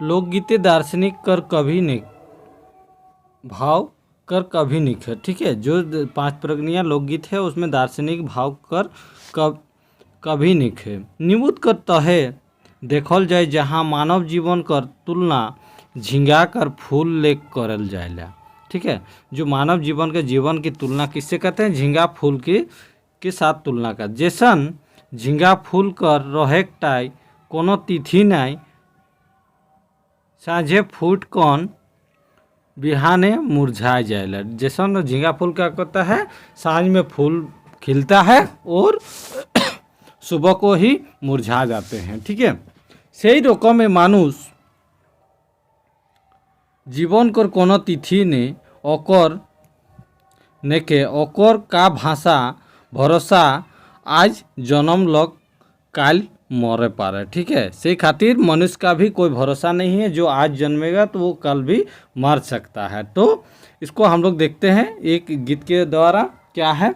लोकगीते दार्शनिक कर कभी नहीं भाव कर कभी निखे। ठीक है, जो 5 प्रगनिया लोकगीत है उसमें दार्शनिक भाव कर कभी निखे। निबुत कर तहे देखल जाए जहाँ मानव जीवन कर तुलना झिंगा कर फूल ले करल जाएला। ठीक है, जो मानव जीवन की तुलना किससे करते हैं, झिंगा फूल के साथ तुलना कर। जैसन झिंगा फूल कर रहेटाई कोनो तिथि नहीं, साझे फूट कौन बिहाने मुरझा जाएला। जैसन झींगा फूल क्या करता है, सांझ में फूल खिलता है और सुबह को ही मुरझा जाते हैं। ठीक है, सही रकम में मानुष जीवन कर कोनो तिथि ने ओकर नेके ओकर का भाषा भरोसा आज जन्म लग काल मरे पारे। ठीक है, से खातिर मनुष्य का भी कोई भरोसा नहीं है, जो आज जन्मेगा तो वो कल भी मर सकता है। तो इसको हम लोग देखते हैं एक गीत के द्वारा। क्या है,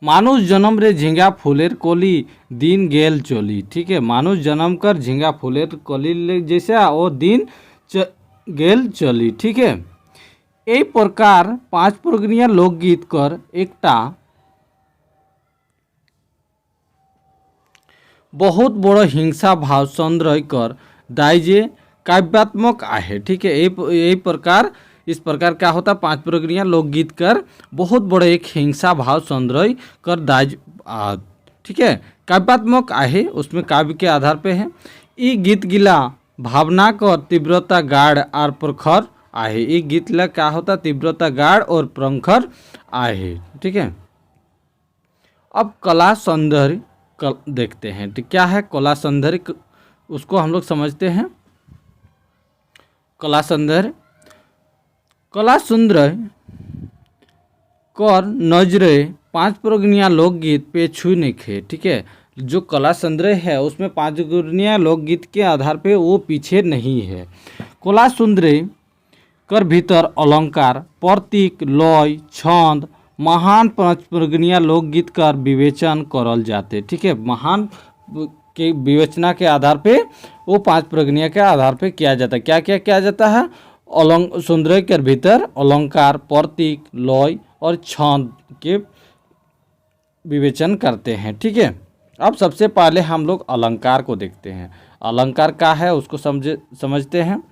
मानुष जन्म रे झिंगा फूलेर कली दिन गेल चली। ठीक है, मानुष जन्म कर झिंगा फूलेर कली जैसे वो दिन गेल चली। ठीक है, यही प्रकार 5 प्रगनिया लोकगीत कर एकटा बहुत बड़ो हिंसा भाव संग्रह कर दाइजे काव्यात्मक आहे। ठीक है, यही प्रकार इस प्रकार क्या होता है, 5 प्रक्रिया लोकगीत कर बहुत बड़े एक हिंसा भाव संग्रह कर दाइज ठीक है काव्यात्मक आहे, उसमें काव्य के आधार पे है। ई गीत गिला भावना कर तीव्रता गाढ़ और प्रखर आहे। ई गीत ला क्या होता, तीव्रता गाढ़ और प्रखर आहे। ठीक है, अब कला सौंदर्य देखते हैं। तो क्या है कला सौंदर्य, उसको हम लोग समझते हैं। कला सौंदर्य, कला सुंदर कर नजरे 5 प्रगनिया लोकगीत पे छू नहीं खे। ठीक है, जो कला संग्रह है उसमें 5 प्रगनिया लोकगीत के आधार पे वो पीछे नहीं है। कला सुंदर कर भीतर अलंकार, प्रतीक, लय, छंद, महान 5 प्रगनिया लोकगीत का विवेचन करल जाते। ठीक है, महान के विवेचना के आधार पे वो 5 प्रगनिया के आधार पे किया जाता है। क्या क्या किया जाता है, सुंदर के भीतर अलंकार, प्रतीक, लय और छंद के विवेचन करते हैं। ठीक है, अब सबसे पहले हम लोग अलंकार को देखते हैं। अलंकार क्या है उसको समझते हैं।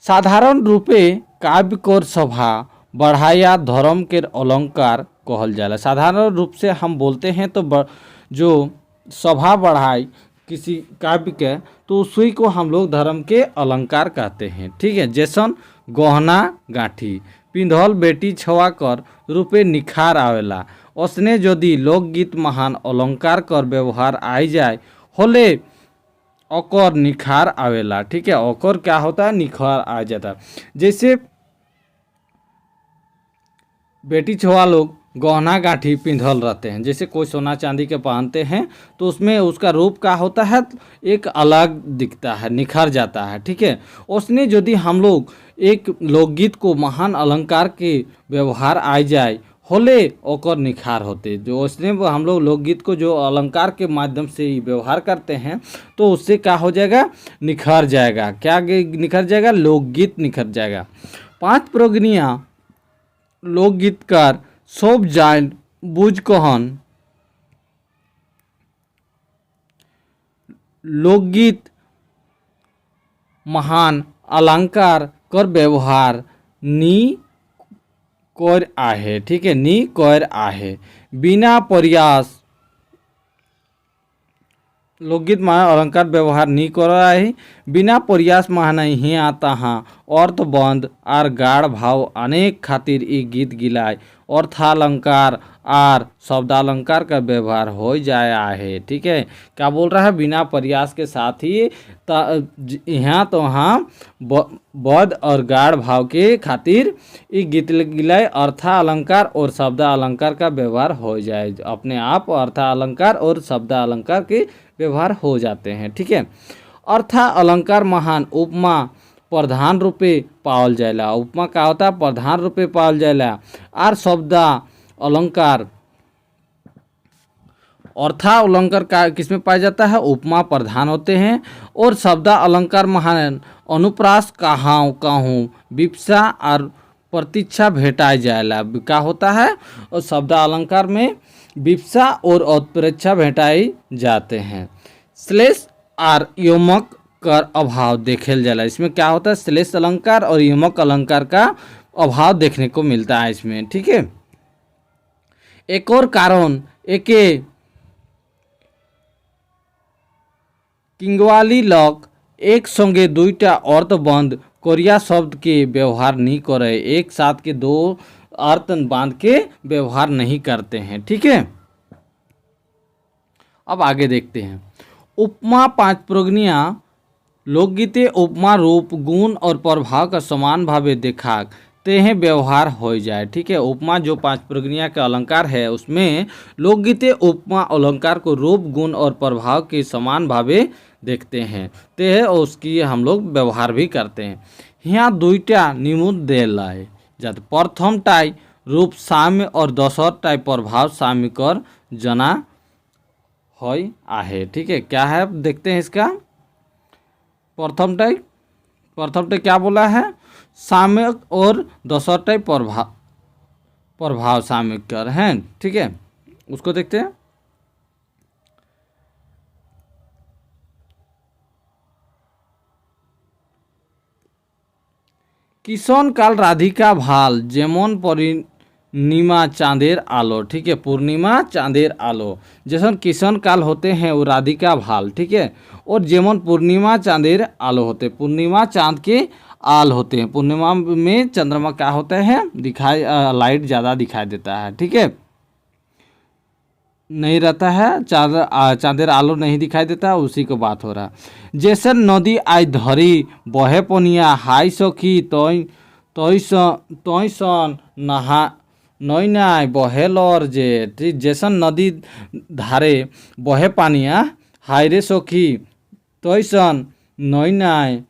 साधारण रूपे काव्य कोर सभा बढ़ाया धर्म के अलंकार कहल जाला। साधारण रूप से हम बोलते हैं तो जो सभा बढ़ाई किसी काव्य के तो उसी को हम लोग धर्म के अलंकार कहते हैं। ठीक है, जैसन गहना गांठी पिंधल बेटी छवा कर रूपे निखार आवेला, उसने यदि लोकगीत महान अलंकार कर व्यवहार आई जाए होले ओकर निखार आवेला। ठीक है, ओकर क्या होता है, निखार आ जाता है। जैसे बेटी छुआ लोग गहना गांठी पिंधल रहते हैं, जैसे कोई सोना चांदी के पहनते हैं तो उसमें उसका रूप क्या होता है, एक अलग दिखता है, निखर जाता है। ठीक है, उसने यदि हम लोग एक लोकगीत को महान अलंकार के व्यवहार आ जाए होले ओकर निखार होते, जो उसने हम लोग लोकगीत को जो अलंकार के माध्यम से व्यवहार करते हैं तो उससे क्या हो जाएगा, निखर जाएगा। क्या निखर जाएगा, लोकगीत निखर जाएगा। 5 प्रगनिया लोकगीतकार सब जान बुझ कहन लोकगीत महान अलंकार कर व्यवहार नी कर आहे। ठीक है, नी कर आहे बिना प्रयास लोकगीत महान अलंकार व्यवहार नी कर आहे बिना प्रयास महान ही आता हाँ अर्थ बंद आर गाढ़ भाव अनेक खातिर ई गीत गिलाय अर्थालंकार आर शब्दालंकार का व्यवहार हो जाए आहे। ठीक है, क्या बोल रहा है, बिना प्रयास के साथ ही यहाँ तो हाँ बद और गाढ़ भाव के खातिर ई गीत गिलाय अर्था अलंकार और शब्द अलंकार का व्यवहार हो जाए, अपने आप अर्था अलंकार और शब्द अलंकार के व्यवहार हो जाते हैं। ठीक है, अर्था अलंकार महान उपमा प्रधान रूपे पावल जाएला। उपमा का होता है, प्रधान रूपे पावल जाएला। आर शब्द अलंकार अर्था अलंकार का किसमें पाया जाता है, उपमा प्रधान होते हैं। और शब्द अलंकार महान अनुप्रास कहां कहूँ विप्सा और प्रतीक्षा भेटाई जाएला। क्या होता है, और शब्द अलंकार में विप्सा और उत्प्रेक्षा भेटाई जाते हैं। श्लेष और यमक कर अभाव देखेल जाला। इसमें क्या होता है, श्लेष अलंकार और यमक अलंकार का अभाव देखने को मिलता है इसमें। ठीक है, एक और कारण एके किंगवाली लक एक संगे दुईटा अर्थबंद कोरिया शब्द के व्यवहार नहीं करे, एक साथ के 2 अर्थ बांध के व्यवहार नहीं करते हैं। ठीक है, अब आगे देखते हैं। उपमा 5 प्रगनिया लोकगीते उपमा रूप गुण और प्रभाव का समान भावे देखा ते हैं व्यवहार हो जाए। ठीक है, उपमा जो 5 प्रगनिया का अलंकार है उसमें लोकगीते उपमा अलंकार को रूप गुण और प्रभाव के समान भावे देखते हैं ते है और उसकी हम लोग व्यवहार भी करते हैं। यहाँ 2टा निमुद दे लाए जाते, प्रथम टाई रूप साम्य और दोसर टाई प्रभाव साम्य कर जना होय आहे। ठीक है, क्या है देखते हैं इसका। प्रथम टाई क्या बोला है, साम्य और दोसर टाई प्रभाव साम्य कर हैं। ठीक है, उसको देखते हैं। किशन काल राधिका भाल जेमन पूर्णिमा चांदेर आलो। ठीक है, पूर्णिमा चांदेर आलो, जैसन किशन काल होते हैं वो राधिका भाल। ठीक है, और जेमन पूर्णिमा चांदेर आलो होते, पूर्णिमा चांद के आल होते हैं। पूर्णिमा में चंद्रमा क्या होता है, दिखाई लाइट ज़्यादा दिखाई देता है। ठीक है, नहीं रहता है, चांदेर आलो नहीं दिखाई देता, उसी को बात हो रहा। जैसन नदी आई धरी बहे पनिया हाय सखी तोय सन नहा नई नाय बहे लर जे। ठीक, जैसन नदी धारे बहे पानिया हाय रे सखी तोय सन नई नाय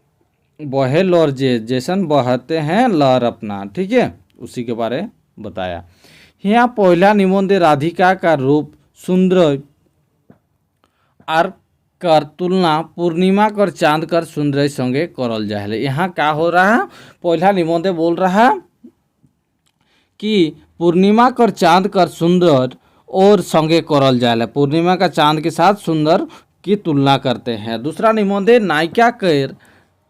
बहे लर जे, जैसन बहते हैं लहर अपना। ठीक है, उसी के बारे बताया। यहाँ पहला निबंध राधिका का रूप सुंदर आर कर तुलना पूर्णिमा कर चांद कर सुंदर संगे करल जाए। यहाँ क्या हो रहा है, पहला निबंध बोल रहा है कि पूर्णिमा कर चांद कर सुंदर और संगे करल जाए, पूर्णिमा का चांद के साथ सुंदर की तुलना करते हैं। दूसरा निबंध नायिका कर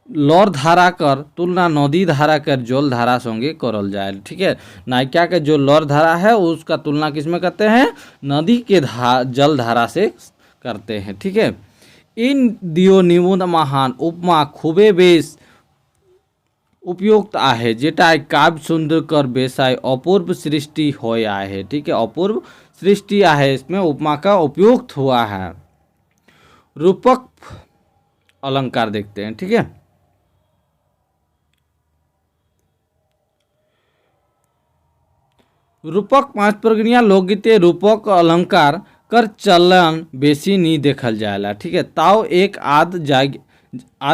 लौर धारा कर तुलना नदी धारा कर जल धारा संगे करल जाए। ठीक है, नायिका के जो लौर धारा है उसका तुलना किस में करते हैं, नदी के जल धारा से करते हैं। ठीक है, इन दियो निबंध महान उपमा खूबे बेस उपयुक्त आहे, जेटा काव्य सुंदर कर बेसाय अपूर्व सृष्टि हो आहे। ठीक है, अपूर्व सृष्टि आहे, इसमें उपमा का उपयुक्त हुआ है। रूपक अलंकार देखते हैं। ठीक है, रूपक 5 प्रगणिया लोकगीते रूपक अलंकार कर चलन बेसी नहीं देखल जाएला। ठीक है, ताओ एक आध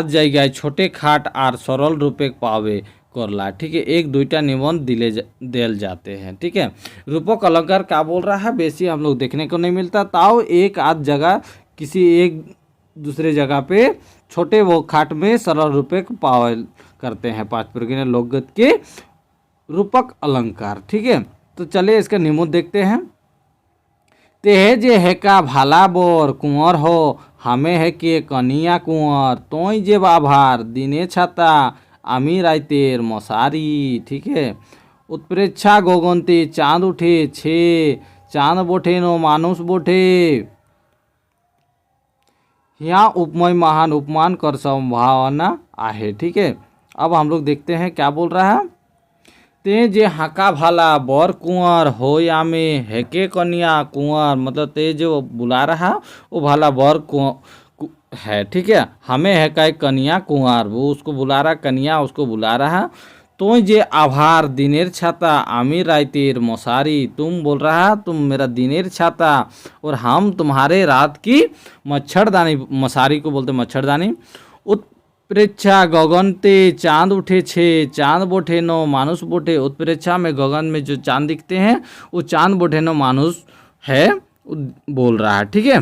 जाएगा छोटे खाट आर सरल रूपे पावे करला। ठीक है, एक दुईटा निबंध दिल जाते हैं। ठीक है, रूपक अलंकार क्या बोल रहा है, बेसी हम लोग देखने को नहीं मिलता, ताओ एक आध जगह किसी एक दूसरे जगह पे छोटे वो खाट में सरल रूपे पावे करते हैं। 5 प्रगणिया लोकगीत के रूपक अलंकार। ठीक है, तो चलिए इसका निबंध देखते हैं। तेहे जे है का भाला बोर कुंवर हो हमें है के कनिया कुंवर तोय जे बाभार दिने छाता आमी राइतेर मशारी। ठीक है, उत्प्रेक्षा गगनते चांद उठे छे चांद बोठे नो मानुष बोठे। यहाँ उपमय महान उपमान कर संभावना आहे। ठीक है, अब हम लोग देखते हैं क्या बोल रहा है। ते जे हाका भाला बर कुंवर हो या में हेके कन्या कुंवर, मतलब ते जो बुला रहा वो भाला बर है। ठीक है, हमें है का कन्या कुंवर, वो उसको बुला रहा, कन्या उसको बुला रहा। तो जे आभार दिनेर छाता आमिर रायतेर मशारी, तुम बोल रहा तुम मेरा दिनेर छाता और हम तुम्हारे रात की मच्छरदानी, मशारी को बोलते मच्छरदानी। उत्प्रेक्षा गगनते चांद उठे छे चांद बोठे नो मानुष बोठे। उत्प्रेक्षा में गगन में जो चांद दिखते हैं वो चांद बोठे नो मानुष है बोल रहा है। ठीक है,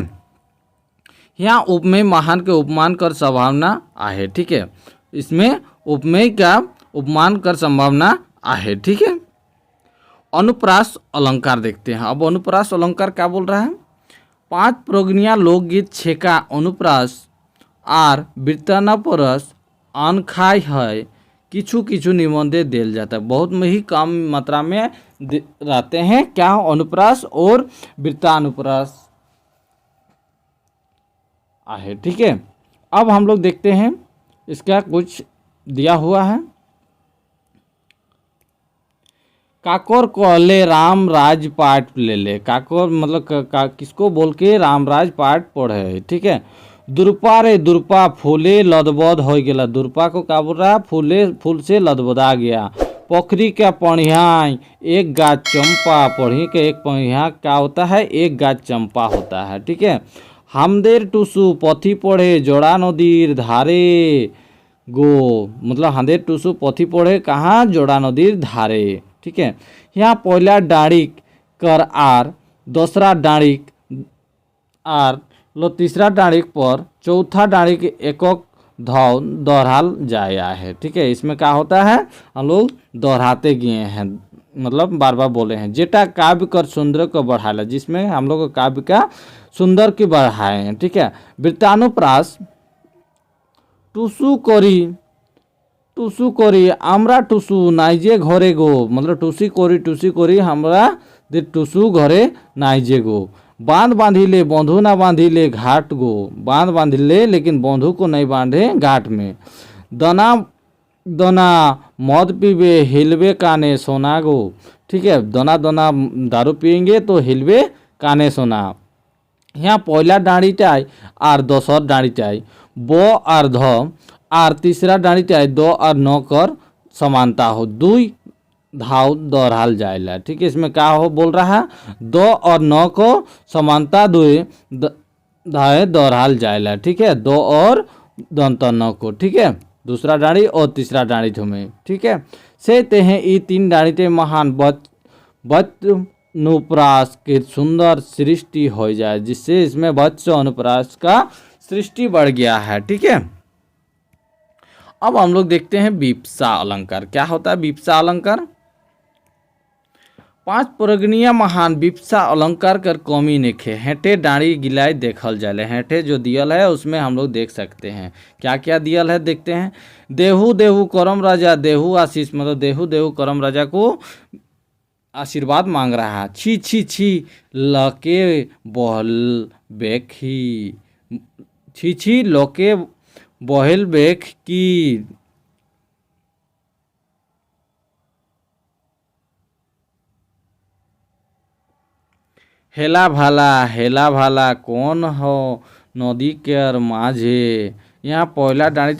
यहाँ उपमेय महान के उपमान कर संभावना आहे। ठीक है, इसमें उपमेय का उपमान कर संभावना आहे। ठीक है, अनुप्रास अलंकार देखते हैं। अब अनुप्रास अलंकार क्या बोल रहा है। 5 प्रगणिया लोकगीत छेका अनुप्रास आर वृत्ताना परस अनखाय है किछु किछु निबंधे दिल जाता है, बहुत में ही कम मात्रा में रहते हैं क्या, अनुप्रास और वृत्तानुप्रास आहे। ठीक है, अब हम लोग देखते हैं इसका कुछ दिया हुआ है। काकोर कहले राम राज पाठ ले ले, काकोर मतलब किसको बोल के राम राज पाठ पढ़े। ठीक है, दुर्पा रे दुर्पा फूले लदबद हो गया, दुर्पा को क्या बोल रहा है, फूल से लदबदा गया। पोखरी का पढ़िया एक गाछ चंपा, पढ़ी के एक पढ़िया क्या होता है, एक गाछ चंपा होता है। ठीक है, हमदेर टूसू पथी पढ़े जोड़ा नदीर धारे गो, मतलब हमदेर टूसू पथी पढ़े कहाँ, जोड़ा नदीर धारे। ठीक है, यहाँ पहला डाड़िक कर आर दूसरा डाड़िक आर लो तीसरा डाड़िक पर चौथा डाड़िक एकक धौ दोहराल जाया है। ठीक है, इसमें क्या होता है, हम लोग दोहराते गए हैं, मतलब बार बार बोले हैं। जेटा काव्य कर सुंदर को बढ़ाला, जिसमें हम लोग काव्य का सुंदर की बढ़ाए हैं। ठीक है, वृत्तानुप्रास टूसू करी টুসু করি আমরা টুসু নাই যে ঘরে গো, मतलब টুসি করি আমরা দে টুসু ঘরে নাই যে गो। बांध बांधिले बंधु ना बांधिले घाट गो, बांध बांधिले लेकिन बंधु को नहीं बांधे घाट में। दना दना मद पीबे हिलबे काने सोना गो, ठीक है, दना दना दारू पियेंगे तो हिलबे काने सोना। यहाँ पहला डाँड़ीटाय और दसर डाँड़ीटाय ब और ध और तीसरा डाँड़ीटाय द और न कर समानता हो, दुई धाव दोहराल जाएला, ठीक है। इसमें क्या हो बोल रहा है, द और न को समानता दुई धाए दोहराल जाएला, ठीक है, दो और दंत न को, ठीक है, दूसरा डाँड़ी और तीसरा डाँड़ी में, ठीक है। से ते हैं ये तीन डाँड़ी ते महान बच्च अनुप्रास के सुंदर सृष्टि हो जाए, जिससे इसमें बच्च अनुप्रास का सृष्टि बढ़ गया है, ठीक है। अब हम लोग देखते हैं विप्सा अलंकार। क्या होता है विप्सा अलंकार? पांच प्रगणीय महान विप्सा अलंकार कर कमी नेखे हेंटे डाँड़ी गिलाई देखल जाले। हेंटे जो दियल है उसमें हम लोग देख सकते हैं क्या क्या दियल है, देखते हैं। देहु देहु करम राजा देहु आशीष, मतलब देहु देहु करम राजा को आशीर्वाद मांग रहा है। छी छी छी लके बहल बेखी, छी छी लके बहल बेख की, हेला भाला कौन हो नदी के माझे। यहाँ पहला डाँड़ी